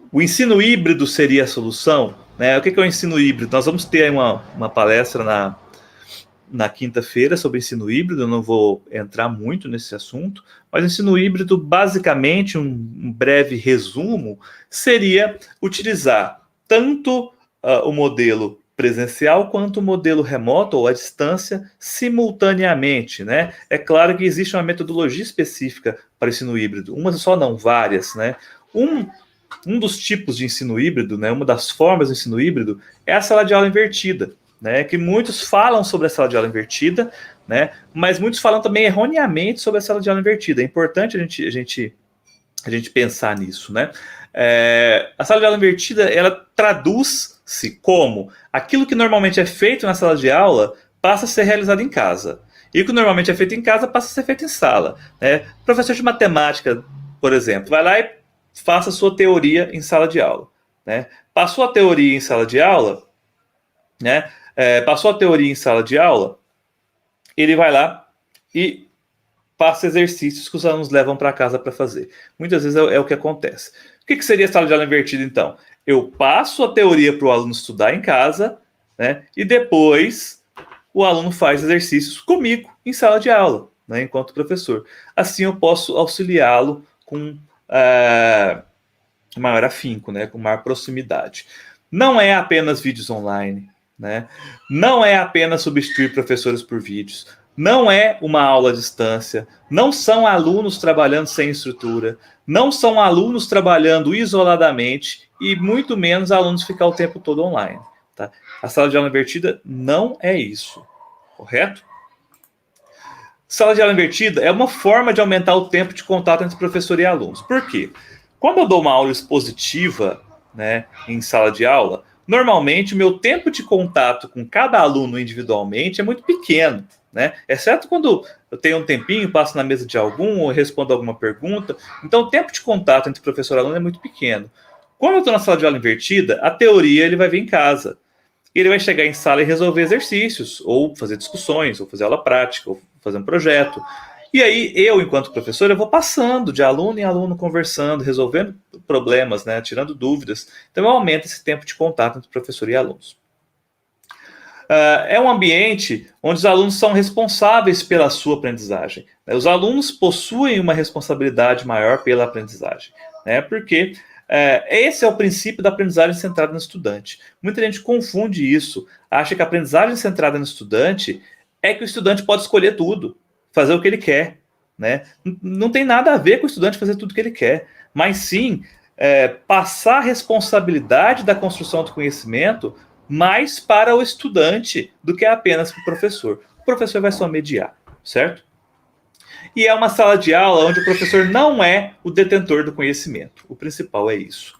O ensino híbrido seria a solução? Né? O que é o ensino híbrido? Nós vamos ter uma palestra na quinta-feira sobre ensino híbrido, eu não vou entrar muito nesse assunto, mas o ensino híbrido, basicamente, um breve resumo, seria utilizar tanto o modelo presencial quanto o modelo remoto ou à distância simultaneamente, né? É claro que existe uma metodologia específica para o ensino híbrido, uma só não, várias, né? Um dos tipos de ensino híbrido, né, uma das formas do ensino híbrido é a sala de aula invertida, né, que muitos falam sobre a sala de aula invertida, né, mas muitos falam também erroneamente sobre a sala de aula invertida. É importante a gente pensar nisso, né? A sala de aula invertida, ela traduz-se como aquilo que normalmente é feito na sala de aula passa a ser realizado em casa. E o que normalmente é feito em casa passa a ser feito em sala, né? Professor de matemática, por exemplo, vai lá e faça sua teoria em sala de aula, né? Passou a teoria em sala de aula, né? Ele vai lá e passa exercícios que os alunos levam para casa para fazer. Muitas vezes é o que acontece. O que seria a sala de aula invertida, então? Eu passo a teoria para o aluno estudar em casa, né? E depois o aluno faz exercícios comigo em sala de aula, né? Enquanto professor. Assim eu posso auxiliá-lo com maior afinco, né, com maior proximidade. Não é apenas vídeos online, né? Não é apenas substituir professores por vídeos, não é uma aula à distância, não são alunos trabalhando sem estrutura, não são alunos trabalhando isoladamente e muito menos alunos ficar o tempo todo online. Tá? A sala de aula invertida não é isso, correto? Sala de aula invertida é uma forma de aumentar o tempo de contato entre professor e alunos. Por quê? Quando eu dou uma aula expositiva, né, em sala de aula, normalmente o meu tempo de contato com cada aluno individualmente é muito pequeno, né? Exceto quando eu tenho um tempinho, passo na mesa de algum ou respondo alguma pergunta. Então o tempo de contato entre professor e aluno é muito pequeno. Quando eu estou na sala de aula invertida, a teoria ele vai vir em casa. e ele vai chegar em sala e resolver exercícios, ou fazer discussões, ou fazer aula prática, ou fazer um projeto. E aí, eu, enquanto professor, eu vou passando de aluno em aluno, conversando, resolvendo problemas, né, tirando dúvidas. Então, eu aumento esse tempo de contato entre professor e alunos. É um ambiente onde os alunos são responsáveis pela sua aprendizagem. Os alunos possuem uma responsabilidade maior pela aprendizagem, né, porque esse é o princípio da aprendizagem centrada no estudante. Muita gente confunde isso, acha que a aprendizagem centrada no estudante é que o estudante pode escolher tudo, fazer o que ele quer, né? Não tem nada a ver com o estudante fazer tudo o que ele quer, mas sim passar a responsabilidade da construção do conhecimento mais para o estudante do que apenas para o professor. O professor vai só mediar, certo? E é uma sala de aula onde o professor não é o detentor do conhecimento. O principal é isso.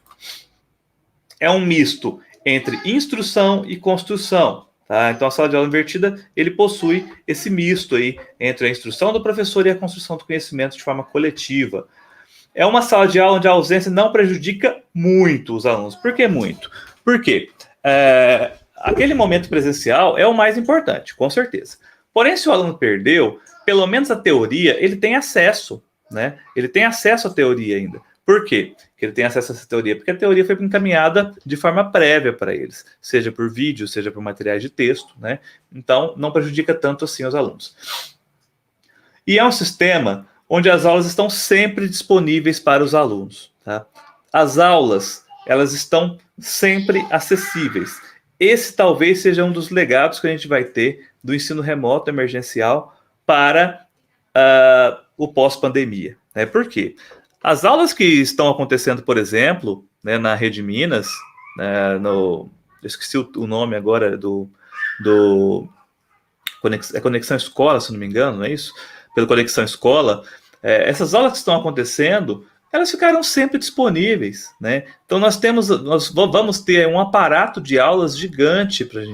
É um misto entre instrução e construção. Tá? Então, a sala de aula invertida, ele possui esse misto aí entre a instrução do professor e a construção do conhecimento de forma coletiva. É uma sala de aula onde a ausência não prejudica muito os alunos. Por que muito? Por quê? Aquele momento presencial é o mais importante, com certeza. Porém, se o aluno perdeu, pelo menos a teoria, ele tem acesso, né? Ele tem acesso à teoria ainda. Por quê que ele tem acesso a essa teoria? Porque a teoria foi encaminhada de forma prévia para eles, seja por vídeo, seja por materiais de texto, né? Então, não prejudica tanto assim os alunos. E é um sistema onde as aulas estão sempre disponíveis para os alunos, tá? As aulas, elas estão sempre acessíveis. Esse talvez seja um dos legados que a gente vai ter do ensino remoto emergencial para o pós-pandemia. Né? Por quê? As aulas que estão acontecendo, por exemplo, né, na Rede Minas, né, eu esqueci o nome agora do Conexão Escola, se não me engano, não é isso? Pelo Conexão Escola, essas aulas que estão acontecendo, elas ficaram sempre disponíveis, né? Então nós vamos ter um aparato de aulas gigante para a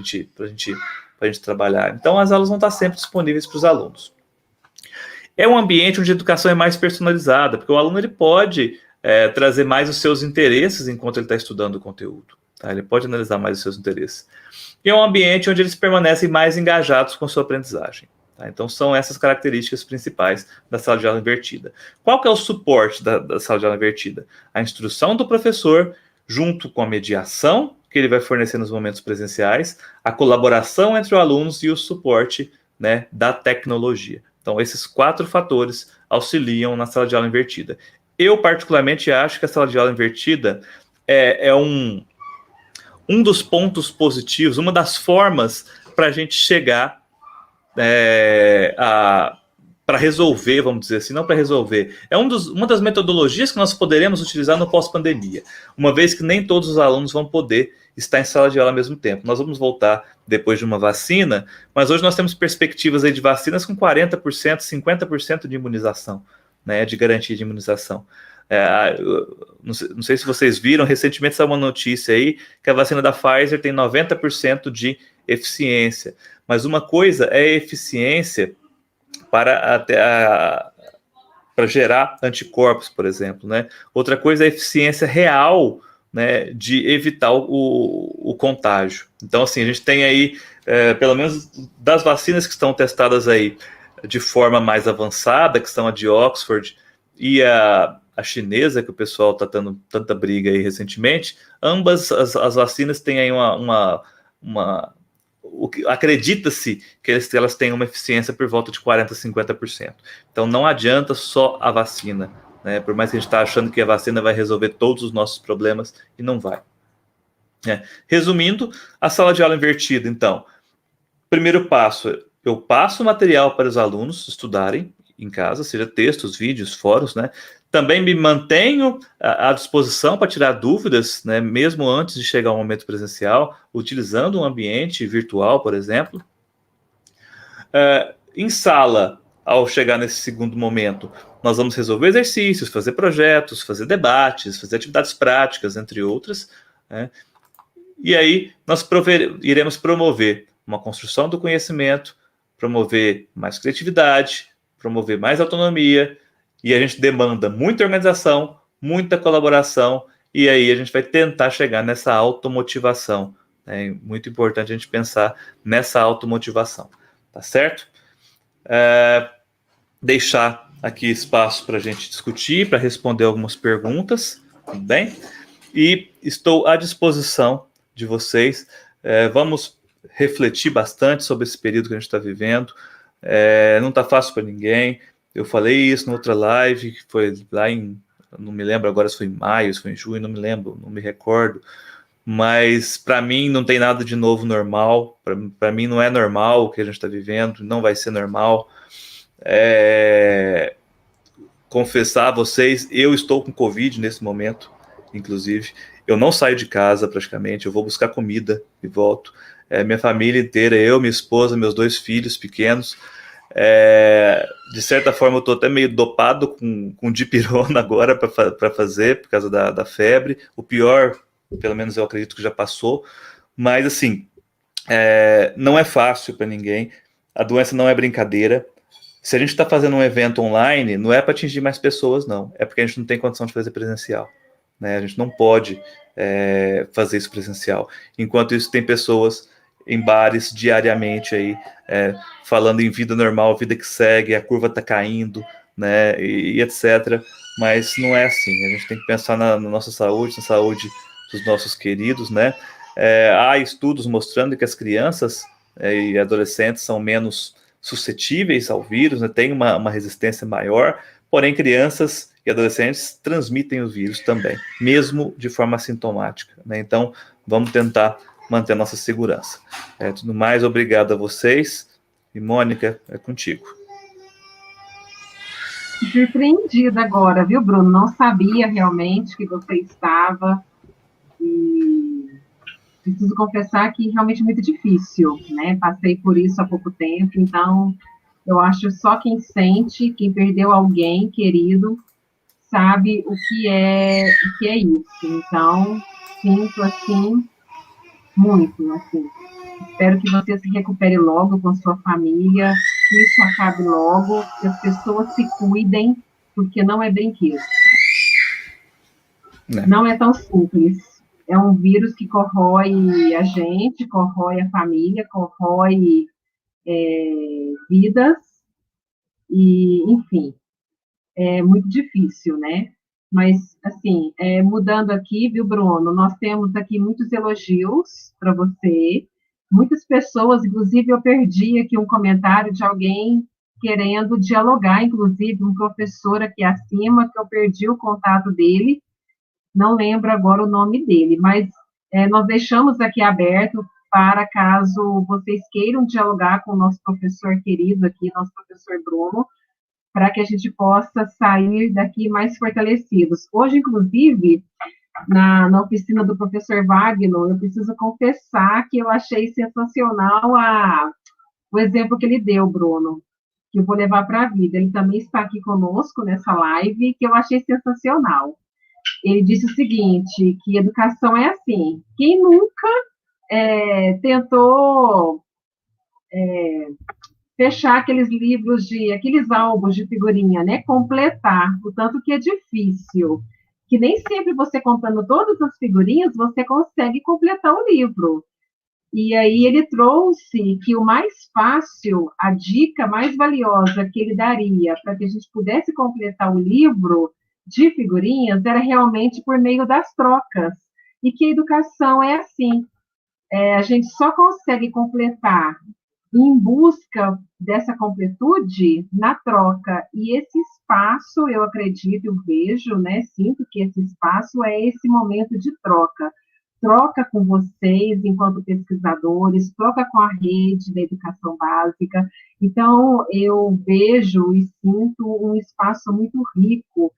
gente trabalhar. Então as aulas vão estar sempre disponíveis para os alunos. É um ambiente onde a educação é mais personalizada, porque o aluno ele pode trazer mais os seus interesses enquanto ele está estudando o conteúdo. Tá? Ele pode analisar mais os seus interesses. E é um ambiente onde eles permanecem mais engajados com a sua aprendizagem. Tá? Então, são essas características principais da sala de aula invertida. Qual que é o suporte da sala de aula invertida? A instrução do professor, junto com a mediação que ele vai fornecer nos momentos presenciais, a colaboração entre os alunos e o suporte, né, da tecnologia. Então, esses 4 fatores auxiliam na sala de aula invertida. Eu, particularmente, acho que a sala de aula invertida é um dos pontos positivos, uma das formas para a gente chegar para resolver, vamos dizer assim, não para resolver, uma das metodologias que nós poderemos utilizar no pós-pandemia, uma vez que nem todos os alunos vão poder estar em sala de aula ao mesmo tempo. Nós vamos voltar depois de uma vacina, mas hoje nós temos perspectivas aí de vacinas com 40%, 50% de imunização, né, de garantia de imunização. Não sei se vocês viram, recentemente saiu uma notícia aí que a vacina da Pfizer tem 90% de eficiência, mas uma coisa é a eficiência para gerar anticorpos, por exemplo, né? Outra coisa é a eficiência real, né, de evitar o contágio. Então, assim, a gente tem aí, pelo menos das vacinas que estão testadas aí de forma mais avançada, que são a de Oxford e a chinesa, que o pessoal está dando tanta briga aí recentemente, ambas as vacinas têm aí acredita-se que elas têm uma eficiência por volta de 40% a 50%. Então não adianta só a vacina, né? Por mais que a gente está achando que a vacina vai resolver todos os nossos problemas, e não vai. Resumindo, a sala de aula invertida, então, primeiro passo, eu passo o material para os alunos estudarem em casa, seja textos, vídeos, fóruns, né? Também me mantenho à disposição para tirar dúvidas, né, mesmo antes de chegar ao momento presencial, utilizando um ambiente virtual, por exemplo. Em sala, ao chegar nesse segundo momento, nós vamos resolver exercícios, fazer projetos, fazer debates, fazer atividades práticas, entre outras, né? E aí nós iremos promover uma construção do conhecimento, promover mais criatividade, promover mais autonomia, e a gente demanda muita organização, muita colaboração, e aí a gente vai tentar chegar nessa automotivação É muito importante a gente pensar nessa automotivação, tá certo? Deixar aqui espaço para a gente discutir, para responder algumas perguntas, tudo bem? E estou à disposição de vocês. Vamos refletir bastante sobre esse período que a gente está vivendo. Não está fácil para ninguém. Eu falei isso na outra live, que foi lá não me lembro agora se foi em maio, se foi em junho, não me lembro, não me recordo. Mas para mim não tem nada de novo normal. Para mim não é normal o que a gente está vivendo, não vai ser normal. Confessar a vocês, eu estou com Covid nesse momento, inclusive. Eu não saio de casa praticamente, eu vou buscar comida e volto. Minha família inteira, eu, minha esposa, meus 2 filhos pequenos. De certa forma, eu estou até meio dopado com dipirona agora para fazer, por causa da febre. O pior, pelo menos eu acredito que já passou. Mas, assim, não é fácil para ninguém. A doença não é brincadeira. Se a gente está fazendo um evento online, não é para atingir mais pessoas, não. É porque a gente não tem condição de fazer presencial. Né? A gente não pode fazer isso presencial. Enquanto isso, tem pessoas em bares diariamente aí, falando em vida normal, vida que segue, a curva está caindo, né? E etc. Mas não é assim. A gente tem que pensar na nossa saúde, na saúde dos nossos queridos, né? Há estudos mostrando que as crianças e adolescentes são menos suscetíveis ao vírus, né, tem uma resistência maior, porém crianças e adolescentes transmitem o vírus também, mesmo de forma assintomática. Né? Então, vamos tentar manter a nossa segurança. Tudo mais, obrigado a vocês. E Mônica, é contigo. Surpreendida agora, viu, Bruno? Não sabia realmente que você estava e preciso confessar que realmente é muito difícil, né? Passei por isso há pouco tempo, então eu acho só quem sente, quem perdeu alguém querido, sabe o que é isso. Então, sinto assim muito, assim. Espero que você se recupere logo com sua família, que isso acabe logo, que as pessoas se cuidem, porque não é brinquedo. Não é tão simples. É um vírus que corrói a gente, corrói a família, corrói vidas, e, enfim, é muito difícil, né? Mas, assim, mudando aqui, viu, Bruno? Nós temos aqui muitos elogios para você, muitas pessoas, inclusive eu perdi aqui um comentário de alguém querendo dialogar, inclusive um professor aqui acima, que eu perdi o contato dele, não lembro agora o nome dele, mas nós deixamos aqui aberto para caso vocês queiram dialogar com o nosso professor querido aqui, nosso professor Bruno, para que a gente possa sair daqui mais fortalecidos. Hoje, inclusive, na oficina do professor Wagner, eu preciso confessar que eu achei sensacional o exemplo que ele deu, Bruno, que eu vou levar para a vida. Ele também está aqui conosco nessa live, que eu achei sensacional. Ele disse o seguinte, que educação é assim, quem nunca tentou fechar aqueles livros aqueles álbuns de figurinha, né? Completar, o tanto que é difícil. Que nem sempre você comprando todas as figurinhas, você consegue completar o livro. E aí ele trouxe que o mais fácil, a dica mais valiosa que ele daria para que a gente pudesse completar o livro de figurinhas era realmente por meio das trocas. E que a educação é assim. A gente só consegue completar em busca dessa completude na troca. E esse espaço, eu acredito, eu vejo, né, sinto que esse espaço é esse momento de troca. Troca com vocês, enquanto pesquisadores, troca com a rede da educação básica. Então, eu vejo e sinto um espaço muito rico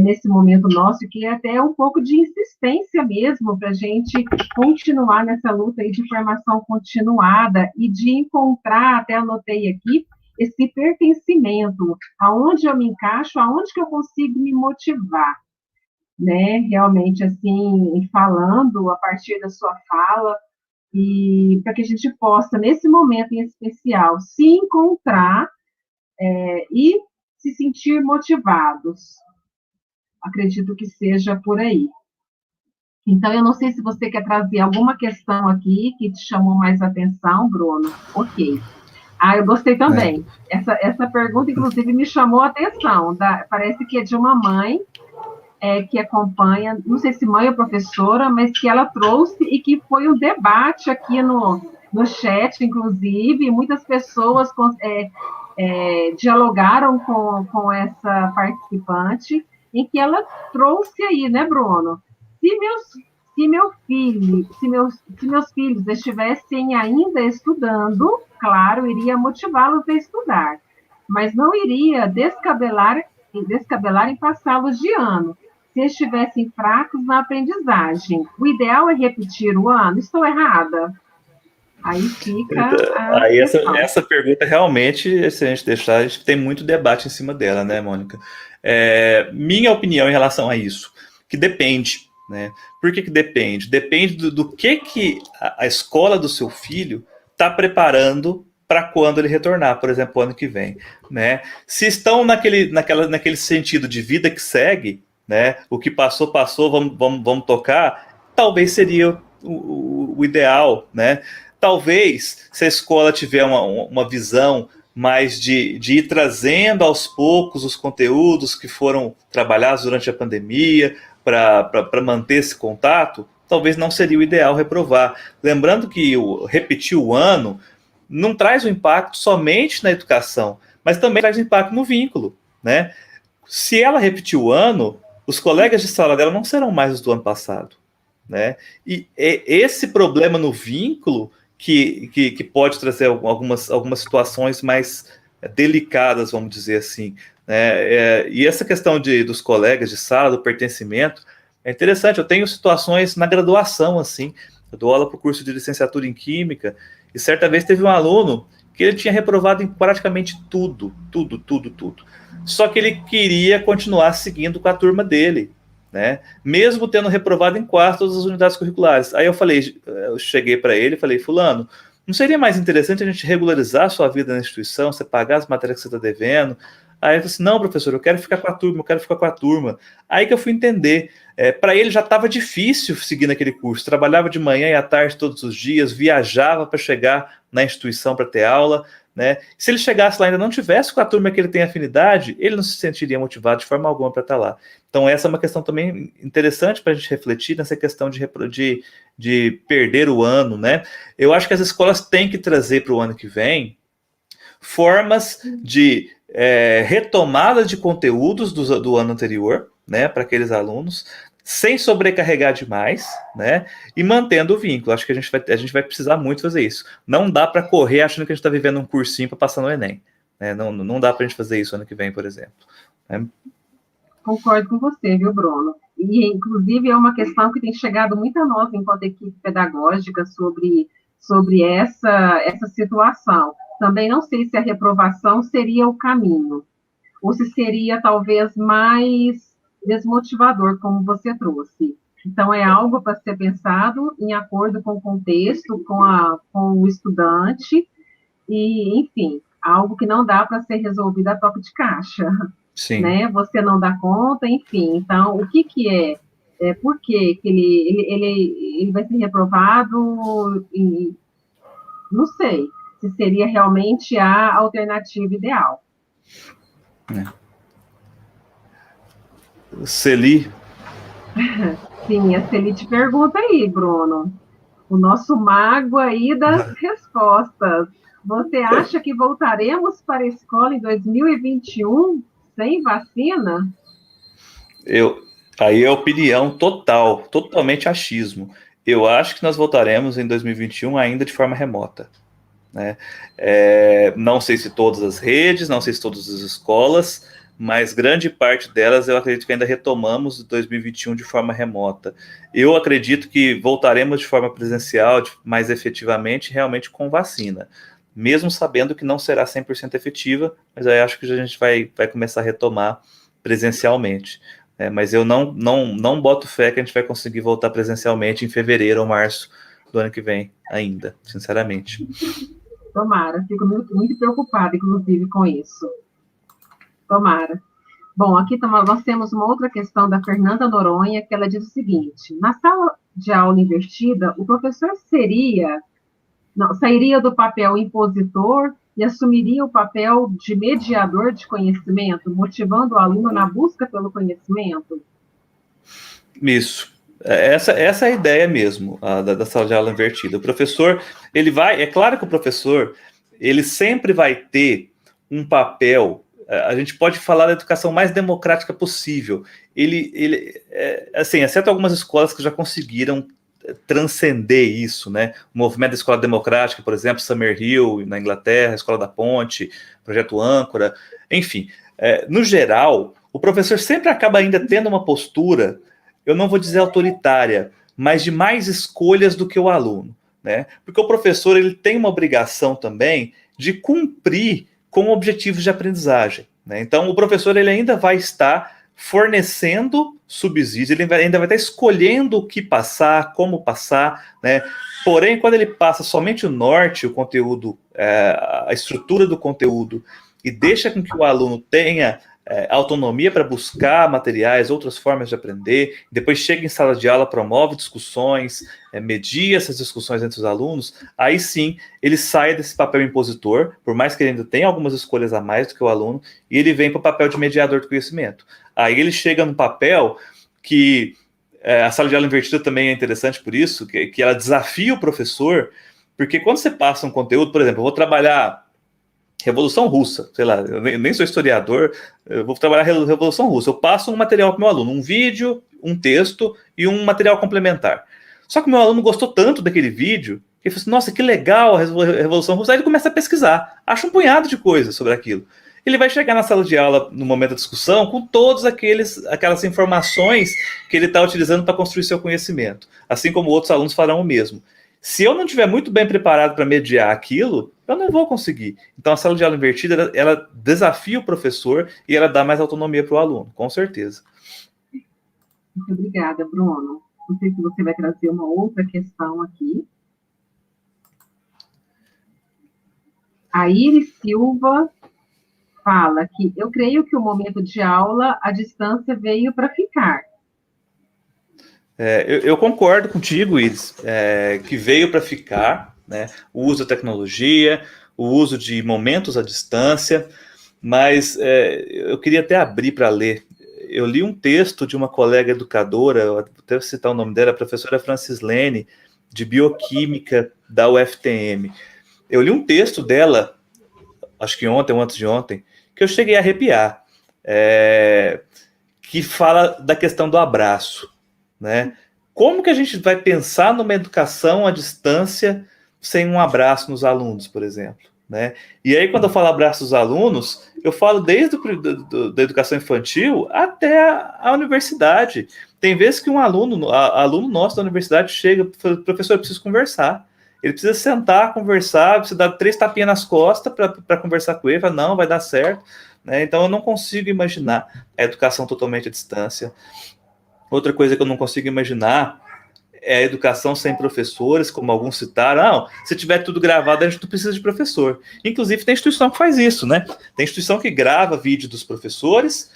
nesse momento nosso, que é até um pouco de insistência mesmo para a gente continuar nessa luta aí de formação continuada e de encontrar, até anotei aqui, esse pertencimento, aonde eu me encaixo, aonde que eu consigo me motivar, né? Realmente, assim, falando a partir da sua fala, e para que a gente possa, nesse momento em especial, se encontrar e se sentir motivados. Acredito que seja por aí. Então, eu não sei se você quer trazer alguma questão aqui que te chamou mais atenção, Bruno. Ok. Ah, eu gostei É. também. Essa pergunta, inclusive, me chamou a atenção. Parece que é de uma mãe que acompanha, não sei se mãe ou professora, mas que ela trouxe e que foi um debate aqui no chat, inclusive, muitas pessoas dialogaram com essa participante, em que ela trouxe aí, né, Bruno? Se meus, se meus filhos estivessem ainda estudando, claro, iria motivá-los a estudar, mas não iria descabelar em passá-los de ano, se estivessem fracos na aprendizagem. O ideal é repetir o ano? Estou errada? Aí fica a Aí questão. essa pergunta realmente, se a gente deixar, a gente tem muito debate em cima dela, né, Mônica? Minha opinião em relação a isso, que depende, né? Por que depende? Depende do que a escola do seu filho está preparando para quando ele retornar, por exemplo, o ano que vem, né? Se estão naquele sentido de vida que segue, né? O que passou, passou, vamos tocar, talvez seria o ideal, né? Talvez, se a escola tiver uma visão mais de ir trazendo aos poucos os conteúdos que foram trabalhados durante a pandemia para manter esse contato, talvez não seria o ideal reprovar. Lembrando que repetir o ano não traz um impacto somente na educação, mas também traz um impacto no vínculo, né? Se ela repetir o ano, os colegas de sala dela não serão mais os do ano passado, né? E esse problema no vínculo que pode trazer algumas situações mais delicadas, vamos dizer assim, né? E essa questão dos colegas de sala, do pertencimento, é interessante. Eu tenho situações na graduação, assim, eu dou aula para o curso de licenciatura em Química, e certa vez teve um aluno que ele tinha reprovado em praticamente tudo, tudo, tudo, tudo. Só que ele queria continuar seguindo com a turma dele, né? Mesmo tendo reprovado em quase todas as unidades curriculares. Aí eu cheguei para ele e falei, fulano, não seria mais interessante a gente regularizar a sua vida na instituição, você pagar as matérias que você está devendo? Aí ele falou assim, não, professor, eu quero ficar com a turma, eu quero ficar com a turma. Aí que eu fui entender, para ele já estava difícil seguir naquele curso, trabalhava de manhã e à tarde todos os dias, viajava para chegar na instituição para ter aula, né? Se ele chegasse lá e ainda não tivesse com a turma que ele tem afinidade, ele não se sentiria motivado de forma alguma para estar lá. Então essa é uma questão também interessante para a gente refletir nessa questão de perder o ano, né? Eu acho que as escolas têm que trazer para o ano que vem formas de retomada de conteúdos do ano anterior, né, para aqueles alunos, sem sobrecarregar demais, né, e mantendo o vínculo. Acho que a gente vai precisar muito fazer isso. Não dá para correr achando que a gente está vivendo um cursinho para passar no Enem. Né? Não dá para a gente fazer isso ano que vem, por exemplo. Né? Concordo com você, viu, Bruno? E, inclusive, é uma questão que tem chegado muito a nós, enquanto equipe pedagógica, sobre essa situação. Também não sei se a reprovação seria o caminho, ou se seria talvez mais desmotivador, como você trouxe. Então, é algo para ser pensado em acordo com o contexto, com o estudante, e, enfim, algo que não dá para ser resolvido a toque de caixa, Sim. né? Você não dá conta, enfim. Então, o que que é? Por que ele vai ser reprovado? E, não sei se seria realmente a alternativa ideal. Celi. Sim, a Celi te pergunta aí, Bruno. O nosso mago aí das respostas. Você acha que voltaremos para a escola em 2021 sem vacina? Eu, aí é opinião total, totalmente achismo. Eu acho que nós voltaremos em 2021 ainda de forma remota. Né? Não sei se todas as redes, não sei se todas as escolas, mas grande parte delas eu acredito que ainda retomamos 2021 de forma remota. Eu acredito que voltaremos de forma presencial, mais efetivamente, realmente com vacina, mesmo sabendo que não será 100% efetiva, mas aí acho que a gente vai começar a retomar presencialmente. Mas eu não boto fé que a gente vai conseguir voltar presencialmente em fevereiro ou março do ano que vem ainda, sinceramente. Tomara, fico muito, muito preocupada, inclusive, com isso. Tomara. Bom, aqui nós temos uma outra questão da Fernanda Noronha, que ela diz o seguinte: na sala de aula invertida, o professor sairia do papel impositor e assumiria o papel de mediador de conhecimento, motivando o aluno na busca pelo conhecimento? Isso. Essa é a ideia mesmo, da sala de aula invertida. O professor, é claro que o professor, ele sempre vai ter um papel, a gente pode falar da educação mais democrática possível. Assim, exceto algumas escolas que já conseguiram transcender isso, né? O movimento da escola democrática, por exemplo, Summerhill, na Inglaterra, a Escola da Ponte, Projeto Âncora, enfim. No geral, o professor sempre acaba ainda tendo uma postura, eu não vou dizer autoritária, mas de mais escolhas do que o aluno, né? Porque o professor, ele tem uma obrigação também de cumprir com objetivos de aprendizagem, né? Então, o professor, ele ainda vai estar fornecendo subsídios, ainda vai estar escolhendo o que passar, como passar, né? Porém, quando ele passa somente o norte, o conteúdo, a estrutura do conteúdo, e deixa com que o aluno tenha autonomia para buscar materiais, outras formas de aprender, depois chega em sala de aula, promove discussões, media essas discussões entre os alunos, aí sim ele sai desse papel impositor, por mais que ele ainda tenha algumas escolhas a mais do que o aluno, e ele vem para o papel de mediador do conhecimento. Aí ele chega no papel que a sala de aula invertida também é interessante por isso, que ela desafia o professor, porque quando você passa um conteúdo, por exemplo, eu vou trabalhar Revolução Russa, sei lá, eu nem sou historiador, eu vou trabalhar Revolução Russa, eu passo um material para o meu aluno, um vídeo, um texto e um material complementar. Só que o meu aluno gostou tanto daquele vídeo, que ele falou assim, nossa, que legal a Revolução Russa, aí ele começa a pesquisar, acha um punhado de coisas sobre aquilo. Ele vai chegar na sala de aula, no momento da discussão, com todas aquelas informações que ele está utilizando para construir seu conhecimento, assim como outros alunos farão o mesmo. Se eu não estiver muito bem preparado para mediar aquilo, eu não vou conseguir. Então, a sala de aula invertida, ela desafia o professor e ela dá mais autonomia para o aluno, com certeza. Muito obrigada, Bruno. Não sei se você vai trazer uma outra questão aqui. A Iris Silva fala que eu creio que o momento de aula, a distância veio para ficar. Eu concordo contigo, Iris, que veio para ficar, né? O uso da tecnologia, o uso de momentos à distância, mas eu queria até abrir para ler. Eu li um texto de uma colega educadora, vou até citar o nome dela, a professora Francislene, de Bioquímica da UFTM. Eu li um texto dela, acho que ontem ou antes de ontem, que eu cheguei a arrepiar, que fala da questão do abraço, né? Como que a gente vai pensar numa educação à distância sem um abraço nos alunos, por exemplo, né? E aí, quando eu falo abraço dos alunos, eu falo desde da educação infantil até a universidade. Tem vezes que um aluno nosso da universidade chega e fala, professor, eu preciso conversar. Ele precisa sentar, conversar, precisa dar 3 tapinhas nas costas para conversar com ele, fala, não, vai dar certo. Né? Então, eu não consigo imaginar a educação totalmente à distância. Outra coisa que eu não consigo imaginar é a educação sem professores, como alguns citaram. Não, se tiver tudo gravado, a gente não precisa de professor. Inclusive, tem instituição que faz isso, né? Tem instituição que grava vídeo dos professores,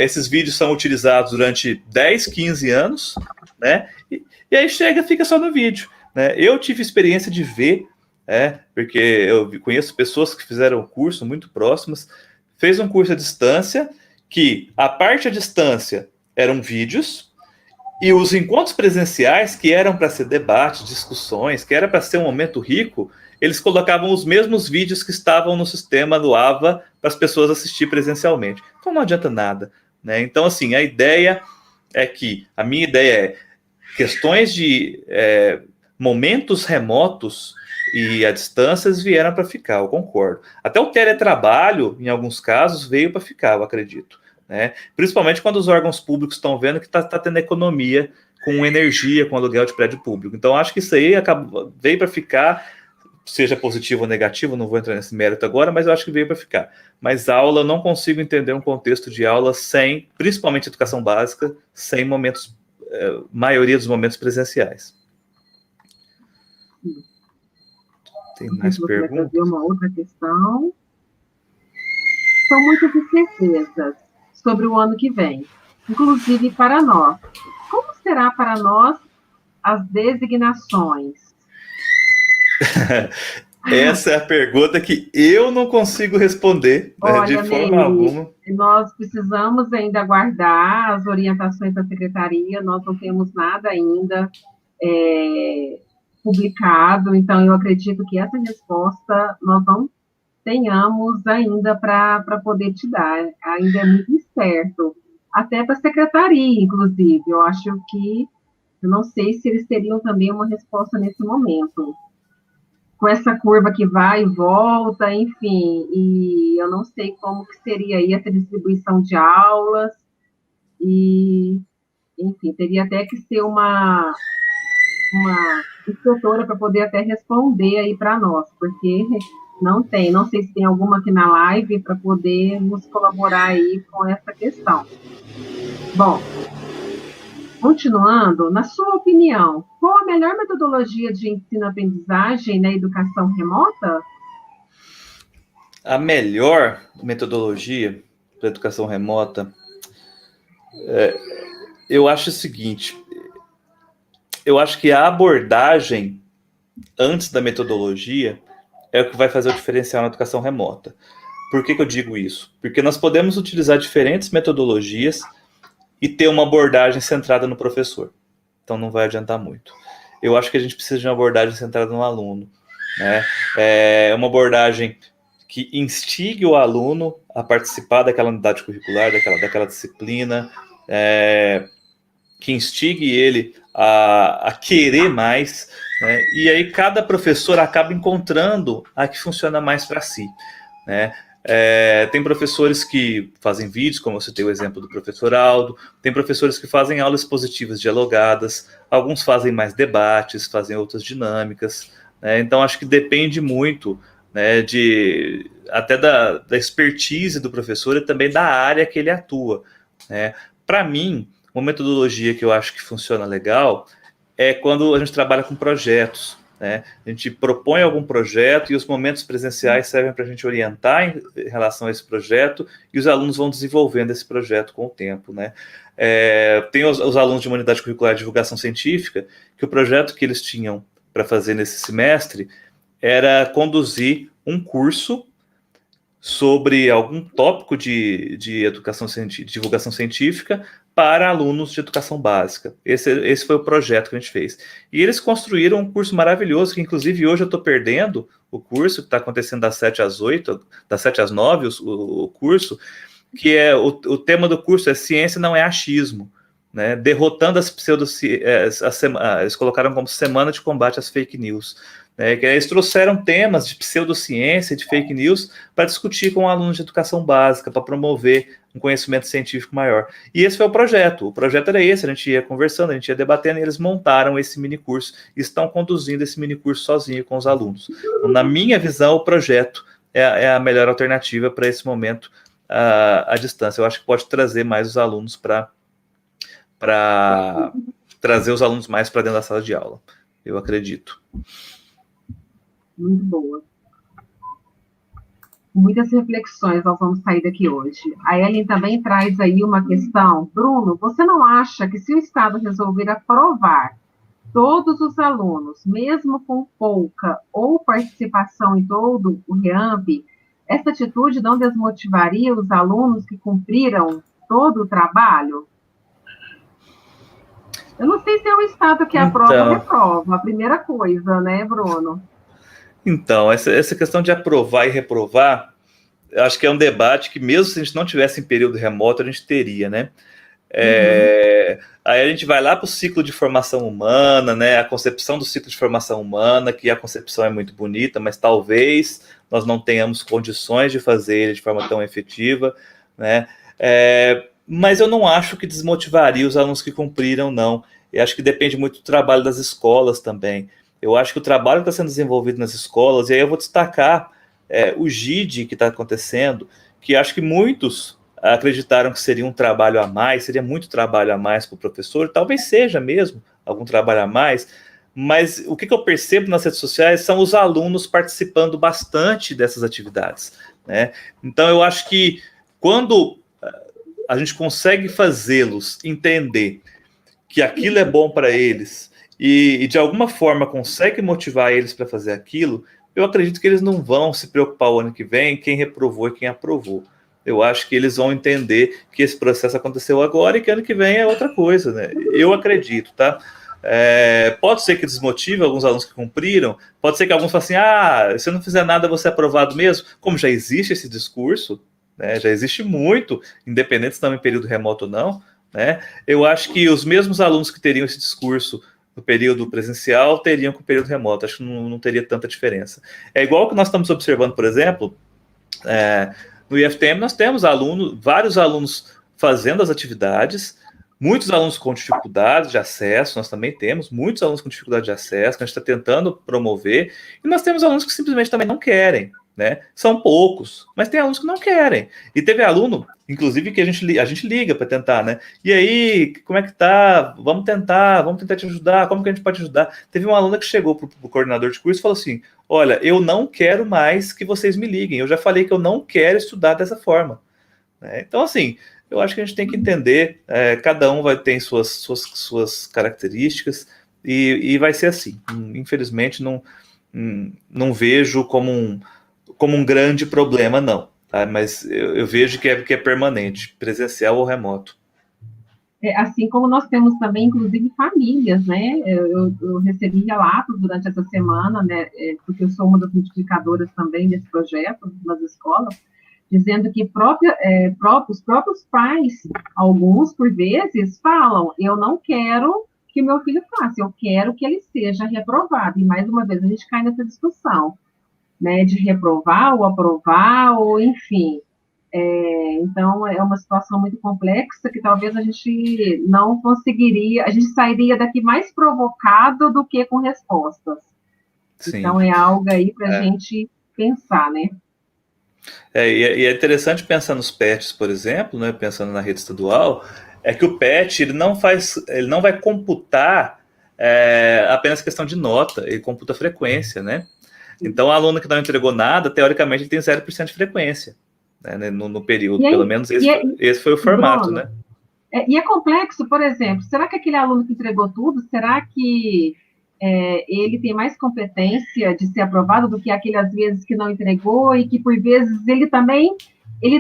esses vídeos são utilizados durante 10, 15 anos, né? E aí fica só no vídeo. Né? Eu tive experiência de ver, porque eu conheço pessoas que fizeram curso muito próximas, fez um curso à distância, que a parte à distância eram vídeos, e os encontros presenciais, que eram para ser debates, discussões, que era para ser um momento rico, eles colocavam os mesmos vídeos que estavam no sistema do AVA para as pessoas assistir presencialmente. Então não adianta nada. Né? Então, assim, a minha ideia é questões de momentos remotos e a distâncias vieram para ficar, eu concordo. Até o teletrabalho, em alguns casos, veio para ficar, eu acredito. Né? Principalmente quando os órgãos públicos estão vendo que está tendo economia com energia, com aluguel de prédio público. Então, acho que isso aí veio para ficar, seja positivo ou negativo, não vou entrar nesse mérito agora, mas eu acho que veio para ficar. Mas aula, eu não consigo entender um contexto de aula sem, principalmente educação básica, sem momentos, maioria dos momentos presenciais. Tem mais perguntas? Vai trazer uma outra questão. São muitas incertezas sobre o ano que vem, inclusive para nós. Como será para nós as designações? Essa é a pergunta que eu não consigo responder, né, de Olha, forma Nery, alguma. nós precisamos ainda aguardar as orientações da secretaria, nós não temos nada ainda publicado, então eu acredito que essa resposta nós não tenhamos ainda para poder te dar, ainda é muito incerto, até para a secretaria, inclusive, eu acho que, eu não sei se eles teriam também uma resposta nesse momento, com essa curva que vai e volta, enfim, e eu não sei como que seria aí essa distribuição de aulas, e, enfim, teria até que ser uma instrutora para poder até responder aí para nós, porque não sei se tem alguma aqui na live para poder nos colaborar aí com essa questão. Bom, continuando, na sua opinião, qual a melhor metodologia de ensino-aprendizagem na educação remota? A melhor metodologia para educação remota, eu acho o seguinte, eu acho que a abordagem antes da metodologia é o que vai fazer o diferencial na educação remota. Por que eu digo isso? Porque nós podemos utilizar diferentes metodologias e ter uma abordagem centrada no professor. Então não vai adiantar muito. Eu acho que a gente precisa de uma abordagem centrada no aluno, né? É uma abordagem que instigue o aluno a participar daquela unidade curricular, daquela disciplina, que instigue ele a querer mais, né? E aí cada professor acaba encontrando a que funciona mais para si, né? Tem professores que fazem vídeos, como eu citei o exemplo do professor Aldo, tem professores que fazem aulas expositivas dialogadas, alguns fazem mais debates, fazem outras dinâmicas, né? Então acho que depende muito, né, até da expertise do professor e também da área que ele atua, né? Para mim, uma metodologia que eu acho que funciona legal é quando a gente trabalha com projetos, né? A gente propõe algum projeto e os momentos presenciais servem para a gente orientar em relação a esse projeto e os alunos vão desenvolvendo esse projeto com o tempo, né? Tem os alunos de uma unidade curricular de divulgação científica que o projeto que eles tinham para fazer nesse semestre era conduzir um curso sobre algum tópico de educação de divulgação científica para alunos de educação básica. Esse foi o projeto que a gente fez. E eles construíram um curso maravilhoso, que inclusive hoje eu estou perdendo o curso, que está acontecendo das 7 às 8, das 7 às 9, o curso, que é o tema do curso é Ciência Não é Achismo, né? Derrotando as pseudociências, eles colocaram como Semana de Combate às Fake News. Que eles trouxeram temas de pseudociência e de fake news para discutir com alunos de educação básica, para promover um conhecimento científico maior. E esse foi o projeto. O projeto era esse, a gente ia conversando, a gente ia debatendo, e eles montaram esse minicurso e estão conduzindo esse minicurso sozinho com os alunos. Então, na minha visão, o projeto é a melhor alternativa para esse momento à distância. Eu acho que pode trazer mais os alunos para trazer os alunos mais para dentro da sala de aula. Eu acredito. Muito boa. Muitas reflexões nós vamos sair daqui hoje. A Ellen também traz aí uma questão. Bruno, você não acha que se o Estado resolver aprovar todos os alunos, mesmo com pouca ou participação em todo o REAMP, essa atitude não desmotivaria os alunos que cumpriram todo o trabalho? Eu não sei se é o Estado que aprova ou reprova, a primeira coisa, né, Bruno? Então, essa questão de aprovar e reprovar, eu acho que é um debate que, mesmo se a gente não tivesse em período remoto, a gente teria, né? Aí a gente vai lá para o ciclo de formação humana, né? A concepção do ciclo de formação humana, que a concepção é muito bonita, mas talvez nós não tenhamos condições de fazer ele de forma tão efetiva, né? Mas eu não acho que desmotivaria os alunos que cumpriram, não. Eu acho que depende muito do trabalho das escolas também. Eu acho que o trabalho que está sendo desenvolvido nas escolas, e aí eu vou destacar o GID que está acontecendo, que acho que muitos acreditaram que seria um trabalho a mais, seria muito trabalho a mais para o professor, talvez seja mesmo algum trabalho a mais, mas o que eu percebo nas redes sociais são os alunos participando bastante dessas atividades, né? Então eu acho que quando a gente consegue fazê-los entender que aquilo é bom para eles e de alguma forma consegue motivar eles para fazer aquilo, eu acredito que eles não vão se preocupar o ano que vem quem reprovou e quem aprovou. Eu acho que eles vão entender que esse processo aconteceu agora e que ano que vem é outra coisa, né? Eu acredito, tá? Pode ser que desmotive alguns alunos que cumpriram, pode ser que alguns falem assim, se eu não fizer nada, você é aprovado mesmo. Como já existe esse discurso, né, já existe muito, independente se estão em período remoto ou não, né, eu acho que os mesmos alunos que teriam esse discurso no período presencial teriam com o período remoto. Acho que não teria tanta diferença. É igual o que nós estamos observando, por exemplo, no IFTM nós temos vários alunos fazendo as atividades, muitos alunos com dificuldade de acesso, nós também temos muitos alunos com dificuldade de acesso, que a gente está tentando promover, e nós temos alunos que simplesmente também não querem, né? São poucos, mas tem alunos que não querem. E teve aluno, inclusive, que a gente liga para tentar, né? E aí, como é que tá? Vamos tentar te ajudar, como que a gente pode ajudar? Teve uma aluna que chegou para o coordenador de curso e falou assim, olha, eu não quero mais que vocês me liguem, eu já falei que eu não quero estudar dessa forma. Então, assim, eu acho que a gente tem que entender, cada um vai ter suas características e vai ser assim. Infelizmente, não vejo como um grande problema, não. Tá? Mas eu vejo que é permanente, presencial ou remoto. Assim como nós temos também, inclusive, famílias, né? Eu recebi relatos durante essa semana, né? Porque eu sou uma das multiplicadoras também desse projeto nas escolas, dizendo que os próprios pais, alguns por vezes, falam: eu não quero que meu filho faça, eu quero que ele seja reprovado. E mais uma vez a gente cai nessa discussão, né? De reprovar ou aprovar, ou enfim. Então, é uma situação muito complexa que talvez a gente não conseguiria, a gente sairia daqui mais provocado do que com respostas. Sim. Então, é algo aí para a gente pensar, né? E é interessante pensar nos PETs, por exemplo, né, pensando na rede estadual, é que o PET ele não vai computar apenas questão de nota, ele computa frequência, né? Então, o aluno que não entregou nada, teoricamente, ele tem 0% de frequência, né, no período. Aí, pelo menos esse foi o formato, Bruno, né? E é complexo, por exemplo, será que aquele aluno que entregou tudo, será que ele tem mais competência de ser aprovado do que aquele, às vezes, que não entregou e que, por vezes, ele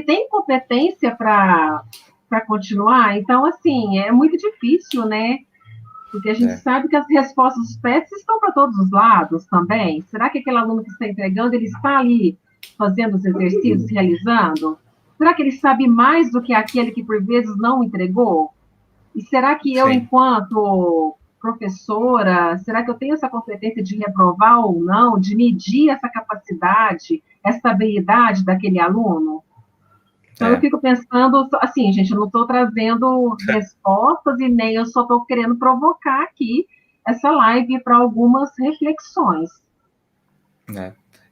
tem competência para continuar? Então, assim, é muito difícil, né? Porque a gente sabe que as respostas dos PETs estão para todos os lados também. Será que aquele aluno que está entregando, ele está ali fazendo os exercícios, realizando? Será que ele sabe mais do que aquele que, por vezes, não entregou? E será que eu, enquanto professora, será que eu tenho essa competência de reprovar ou não, de medir essa capacidade, essa habilidade daquele aluno? Então, eu fico pensando, assim, gente, eu não estou trazendo respostas e nem eu só estou querendo provocar aqui essa live para algumas reflexões.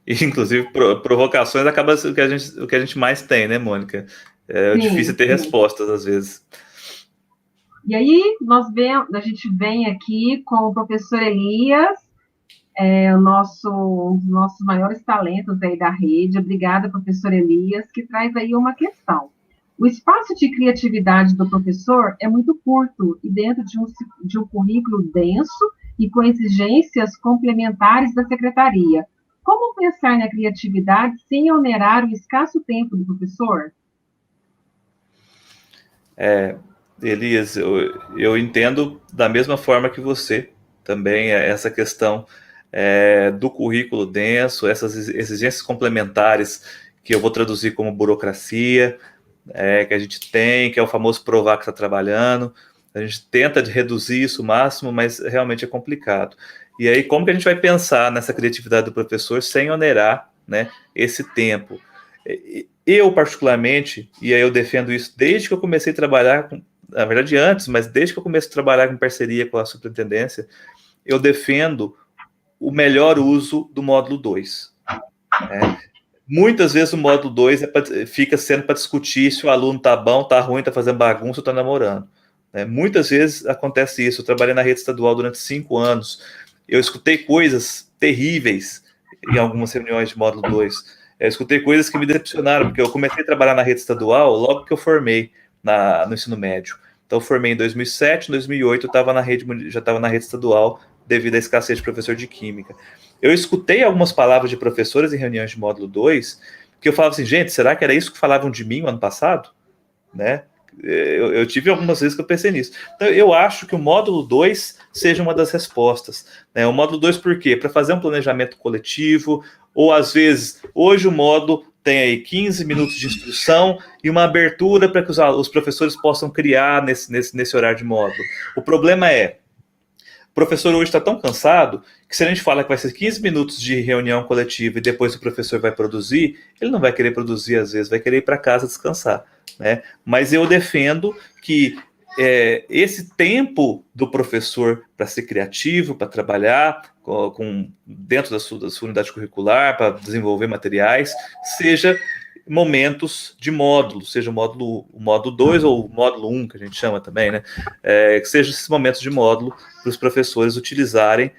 E, inclusive, provocações acaba sendo o que a gente mais tem, né, Mônica? É difícil ter respostas, às vezes. E aí, a gente vem aqui com o professor Elias, um dos nossos maiores talentos aí da rede. Obrigada, professor Elias, que traz aí uma questão. O espaço de criatividade do professor é muito curto e dentro de um currículo denso e com exigências complementares da secretaria. Como pensar na criatividade sem onerar o escasso tempo do professor? Elias, eu entendo da mesma forma que você também essa questão do currículo denso, essas exigências complementares que eu vou traduzir como burocracia, que a gente tem, que é o famoso provar que está trabalhando. A gente tenta reduzir isso o máximo, mas realmente é complicado. E aí, como que a gente vai pensar nessa criatividade do professor sem onerar, né, esse tempo? Eu, particularmente, e aí eu defendo isso desde que eu comecei a trabalhar, na verdade antes, mas desde que eu comecei a trabalhar em parceria com a superintendência, eu defendo o melhor uso do módulo 2. Muitas vezes o módulo 2 fica sendo para discutir se o aluno está bom, está ruim, está fazendo bagunça ou está namorando. Muitas vezes acontece isso. Eu trabalhei na rede estadual durante 5 anos. Eu escutei coisas terríveis em algumas reuniões de módulo 2. Eu escutei coisas que me decepcionaram, porque eu comecei a trabalhar na rede estadual logo que eu formei. no ensino médio. Então, eu formei em 2007, em 2008 já estava na rede estadual devido à escassez de professor de química. Eu escutei algumas palavras de professores em reuniões de módulo 2, que eu falava assim, gente, será que era isso que falavam de mim no ano passado? Né? Eu tive algumas vezes que eu pensei nisso. Então, eu acho que o módulo 2 seja uma das respostas. Né? O módulo 2 por quê? Para fazer um planejamento coletivo, ou às vezes, hoje o módulo tem aí 15 minutos de instrução e uma abertura para que os professores possam criar nesse horário de módulo. O problema é, o professor hoje está tão cansado que se a gente fala que vai ser 15 minutos de reunião coletiva e depois o professor vai produzir, ele não vai querer produzir às vezes, vai querer ir para casa descansar. Né? Mas eu defendo que esse tempo do professor para ser criativo, para trabalhar dentro da sua unidade curricular, para desenvolver materiais, seja momentos de módulo, seja o módulo 2 ou o módulo 1, que a gente chama também, né? Que seja esses momentos de módulo para os professores utilizarem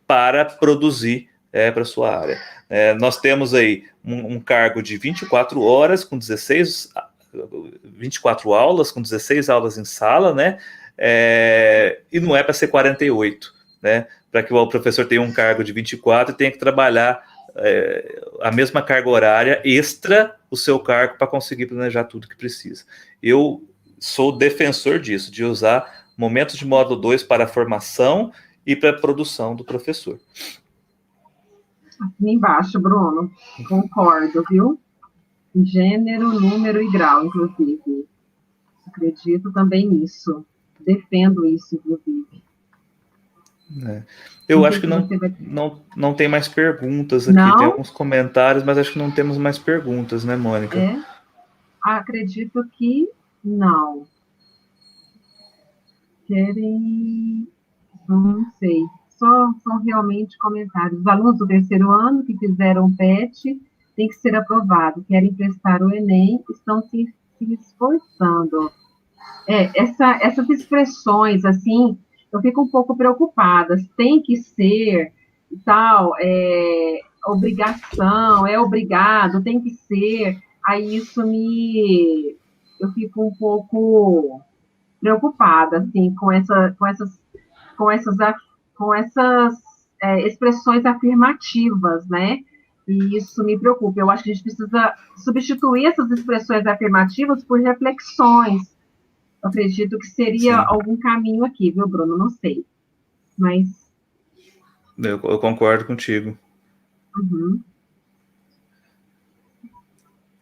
para produzir para a sua área. Nós temos aí um cargo de 24 horas com 24 aulas, com 16 aulas em sala, né? E não é para ser 48, né? Para que o professor tenha um cargo de 24 e tenha que trabalhar a mesma carga horária extra o seu cargo para conseguir planejar tudo que precisa. Eu sou defensor disso, de usar momentos de módulo 2 para a formação e para a produção do professor. Aqui embaixo, Bruno, concordo, viu? Gênero, número e grau, inclusive. Acredito também nisso. Defendo isso, inclusive. Eu acho que não tem mais perguntas aqui. Não? Tem alguns comentários, mas acho que não temos mais perguntas, né, Mônica? Acredito que não. Querem... Não sei. São realmente comentários. Os alunos do terceiro ano que fizeram o PET têm que ser aprovados. Querem prestar o Enem, estão se esforçando. Essas expressões, assim... eu fico um pouco preocupada, tem que ser, tal, obrigação, é obrigado, tem que ser, aí eu fico um pouco preocupada, assim, com essas expressões afirmativas, né, e isso me preocupa. Eu acho que a gente precisa substituir essas expressões afirmativas por reflexões. Eu acredito que seria algum caminho aqui, viu, Bruno? Não sei. Mas... Eu concordo contigo. Uhum.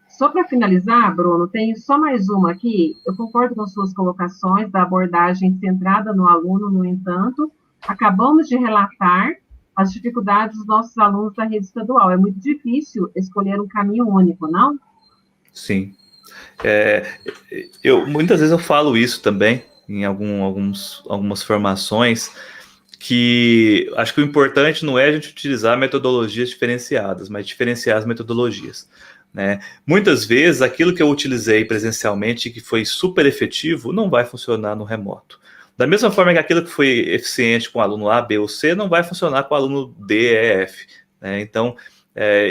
Só para finalizar, Bruno, tem só mais uma aqui. Eu concordo com suas colocações da abordagem centrada no aluno, no entanto, acabamos de relatar as dificuldades dos nossos alunos da rede estadual. É muito difícil escolher um caminho único, não? Sim. Muitas vezes eu falo isso também em algumas formações, que acho que o importante não é a gente utilizar metodologias diferenciadas, mas diferenciar as metodologias. Né? Muitas vezes aquilo que eu utilizei presencialmente, que foi super efetivo, não vai funcionar no remoto. Da mesma forma que aquilo que foi eficiente com o aluno A, B ou C, não vai funcionar com o aluno D, E, F. Né? Então,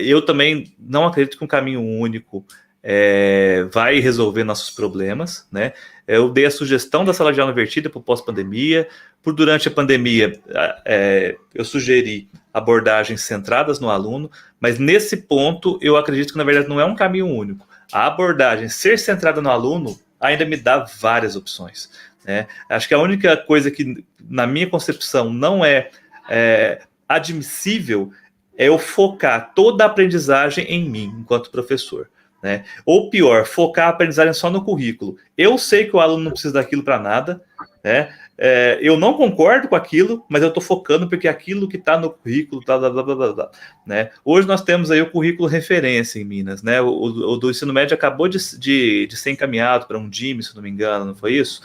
eu também não acredito que um caminho único vai resolver nossos problemas, né? Eu dei a sugestão da sala de aula invertida para o pós-pandemia. Durante a pandemia, eu sugeri abordagens centradas no aluno, mas nesse ponto eu acredito que na verdade não é um caminho único. A abordagem ser centrada no aluno ainda me dá várias opções. Né? Acho que a única coisa que, na minha concepção, não é admissível é eu focar toda a aprendizagem em mim, enquanto professor. Né? Ou pior, focar a aprendizagem só no currículo. Eu sei que o aluno não precisa daquilo para nada, né? Eu não concordo com aquilo, mas eu estou focando porque aquilo que está no currículo, blá, blá, blá, blá, blá, né? Hoje nós temos aí o currículo referência em Minas, né? O do ensino médio acabou de ser encaminhado para um DIME, se não me engano, não foi isso?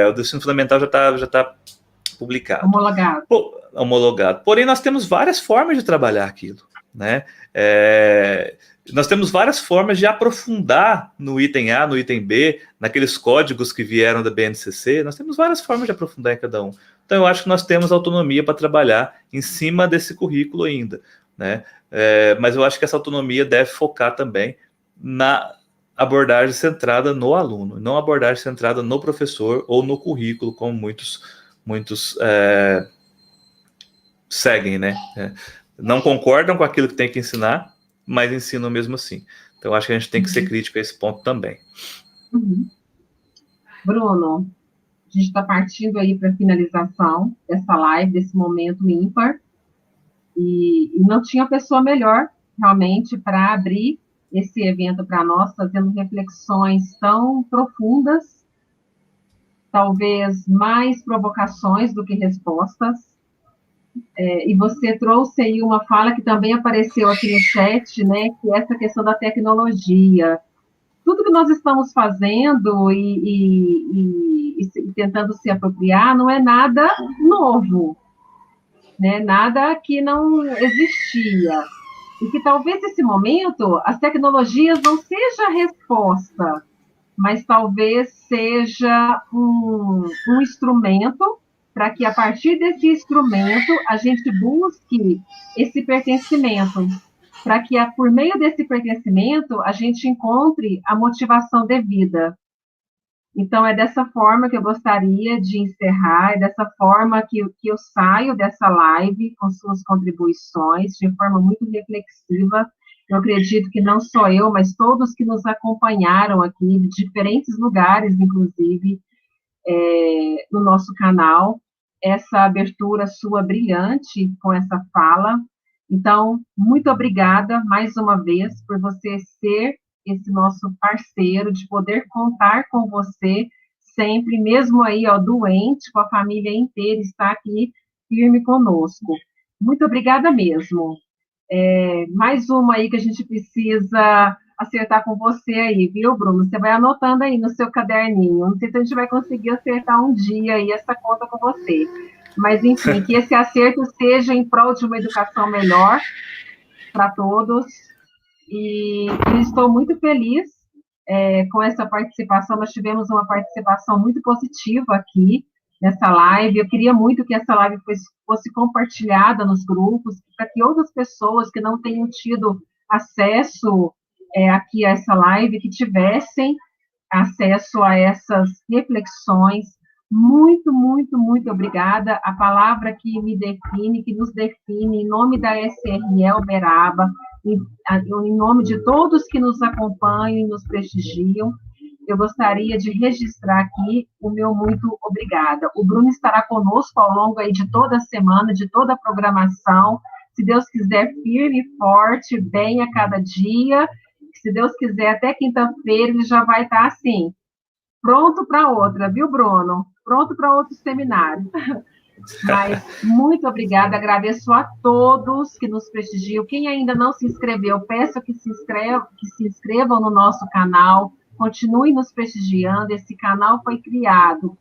O do ensino fundamental já está publicado. Homologado. Porém, nós temos várias formas de trabalhar aquilo, né? Nós temos várias formas de aprofundar no item A, no item B, naqueles códigos que vieram da BNCC, nós temos várias formas de aprofundar em cada um. Então, eu acho que nós temos autonomia para trabalhar em cima desse currículo ainda, né? Mas eu acho que essa autonomia deve focar também na abordagem centrada no aluno, não abordagem centrada no professor ou no currículo, como muitos seguem, né? Não concordam com aquilo que tem que ensinar, mas ensinam mesmo assim. Então, acho que a gente tem que ser crítico a esse ponto também. Uhum. Bruno, a gente está partindo aí para a finalização dessa live, desse momento ímpar, e não tinha pessoa melhor, realmente, para abrir esse evento para nós, fazendo reflexões tão profundas, talvez mais provocações do que respostas. E você trouxe aí uma fala que também apareceu aqui no chat, né, que é essa questão da tecnologia. Tudo que nós estamos fazendo e tentando se apropriar não é nada novo, né? Nada que não existia. E que talvez nesse momento as tecnologias não sejam a resposta, mas talvez seja um instrumento para que a partir desse instrumento a gente busque esse pertencimento, para que por meio desse pertencimento a gente encontre a motivação devida. Então, é dessa forma que eu gostaria de encerrar, é dessa forma que eu saio dessa live com suas contribuições, de forma muito reflexiva. Eu acredito que não só eu, mas todos que nos acompanharam aqui, de diferentes lugares, inclusive, no nosso canal, essa abertura sua brilhante com essa fala. Então, muito obrigada mais uma vez por você ser esse nosso parceiro, de poder contar com você sempre, mesmo aí, ó, doente, com a família inteira, está aqui firme conosco. Muito obrigada mesmo. Mais uma aí que a gente precisa acertar com você aí, viu, Bruno? Você vai anotando aí no seu caderninho. Não sei se a gente vai conseguir acertar um dia aí essa conta com você. Mas, enfim, que esse acerto seja em prol de uma educação melhor para todos. E estou muito feliz com essa participação. Nós tivemos uma participação muito positiva aqui nessa live. Eu queria muito que essa live fosse compartilhada nos grupos, para que outras pessoas que não tenham tido acesso aqui a essa live, que tivessem acesso a essas reflexões. Muito, muito, muito obrigada. A palavra que me define, que nos define, em nome da SRE Uberaba, em nome de todos que nos acompanham e nos prestigiam, eu gostaria de registrar aqui o meu muito obrigada. O Bruno estará conosco ao longo aí de toda a semana, de toda a programação, se Deus quiser, firme e forte, bem a cada dia. Se Deus quiser, até quinta-feira ele já vai estar assim, pronto para outra, viu, Bruno? Pronto para outro seminário. Mas muito obrigada, agradeço a todos que nos prestigiam. Quem ainda não se inscreveu, peço que se inscrevam no nosso canal, continuem nos prestigiando. Esse canal foi criado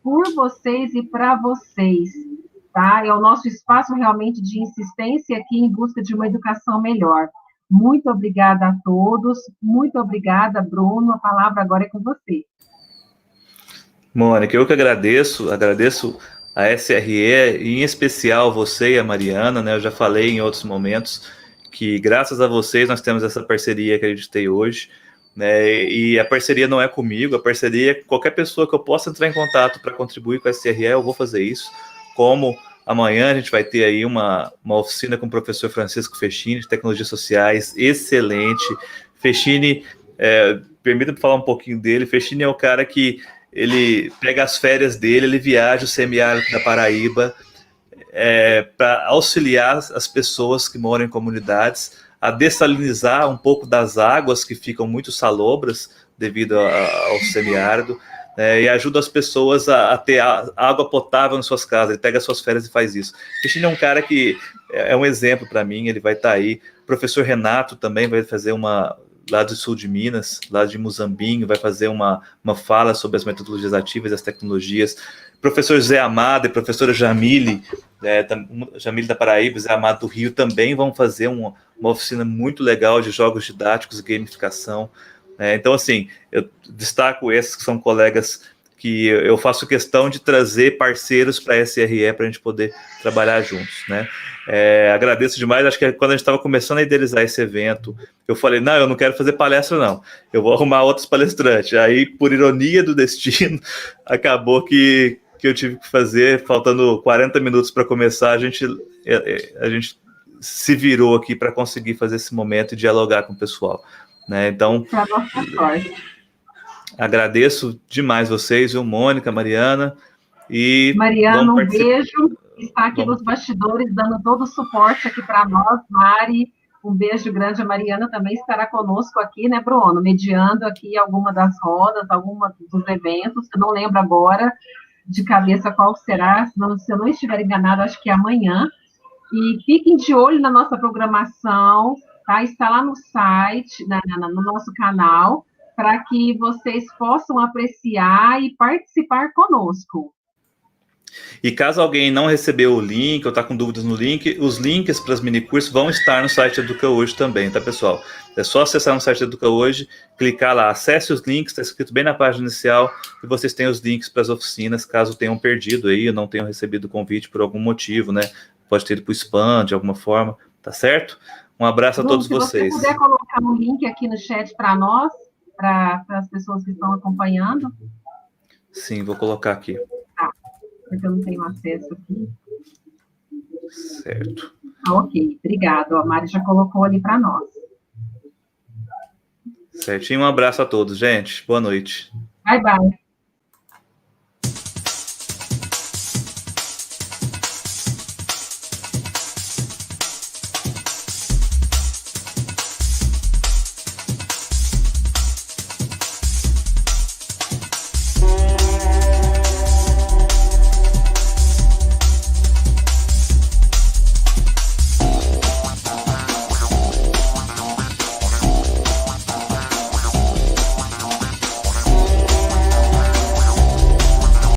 por vocês e para vocês, tá? É o nosso espaço realmente de insistência aqui em busca de uma educação melhor. Muito obrigada a todos, muito obrigada, Bruno, a palavra agora é com você. Mônica, eu que agradeço a SRE, em especial você e a Mariana, né? Eu já falei em outros momentos que graças a vocês nós temos essa parceria que a gente tem hoje, né? E a parceria não é comigo, a parceria é com qualquer pessoa que eu possa entrar em contato para contribuir com a SRE, eu vou fazer isso. Como amanhã a gente vai ter aí uma oficina com o professor Francisco Fechini, de Tecnologias Sociais, excelente. Fechini, permita-me falar um pouquinho dele. Fechini é o cara que ele pega as férias dele, ele viaja o semiárido da Paraíba para auxiliar as pessoas que moram em comunidades a dessalinizar um pouco das águas que ficam muito salobras devido ao semiárido, e ajuda as pessoas a ter água potável nas suas casas. Ele pega as suas férias e faz isso. Cristina é um cara que é um exemplo para mim, ele vai estar aí. O professor Renato também vai fazer lá do sul de Minas, lá de Muzambinho, vai fazer uma fala sobre as metodologias ativas e as tecnologias. Professor Zé Amado e professora Jamile, Jamile da Paraíba, Zé Amado do Rio, também vão fazer uma oficina muito legal de jogos didáticos e gamificação. Então, assim, eu destaco esses que são colegas que eu faço questão de trazer parceiros para a SRE para a gente poder trabalhar juntos, né? Agradeço demais. Acho que quando a gente estava começando a idealizar esse evento, eu falei, não, eu não quero fazer palestra, não. Eu vou arrumar outros palestrantes. Aí, por ironia do destino, acabou que eu tive que fazer, faltando 40 minutos para começar, a gente se virou aqui para conseguir fazer esse momento e dialogar com o pessoal, né? Então, agradeço demais vocês, viu, Mônica, Mariana, e Mariana, um beijo, está aqui nos bastidores dando todo o suporte aqui para nós, Mari, um beijo grande. A Mariana também estará conosco aqui, né, Bruno, mediando aqui alguma das rodas, alguma dos eventos, eu não lembro agora de cabeça qual será, se eu não estiver enganado, acho que é amanhã. E fiquem de olho na nossa programação, tá? Está lá no site, no nosso canal, para que vocês possam apreciar e participar conosco. E caso alguém não recebeu o link ou está com dúvidas no link, os links para as minicursos vão estar no site Educa Hoje também, tá, pessoal? É só acessar no site Educa Hoje, clicar lá, acesse os links, está escrito bem na página inicial, e vocês têm os links para as oficinas, caso tenham perdido aí, ou não tenham recebido o convite por algum motivo, né? Pode ter ido para o spam de alguma forma, tá certo? Um abraço a todos vocês. Se você puder colocar um link aqui no chat para nós, para as pessoas que estão acompanhando. Sim, vou colocar aqui. Tá, porque eu não tenho acesso aqui. Certo. Ok, obrigado. A Mari já colocou ali para nós. Certinho, um abraço a todos, gente. Boa noite. Bye, bye.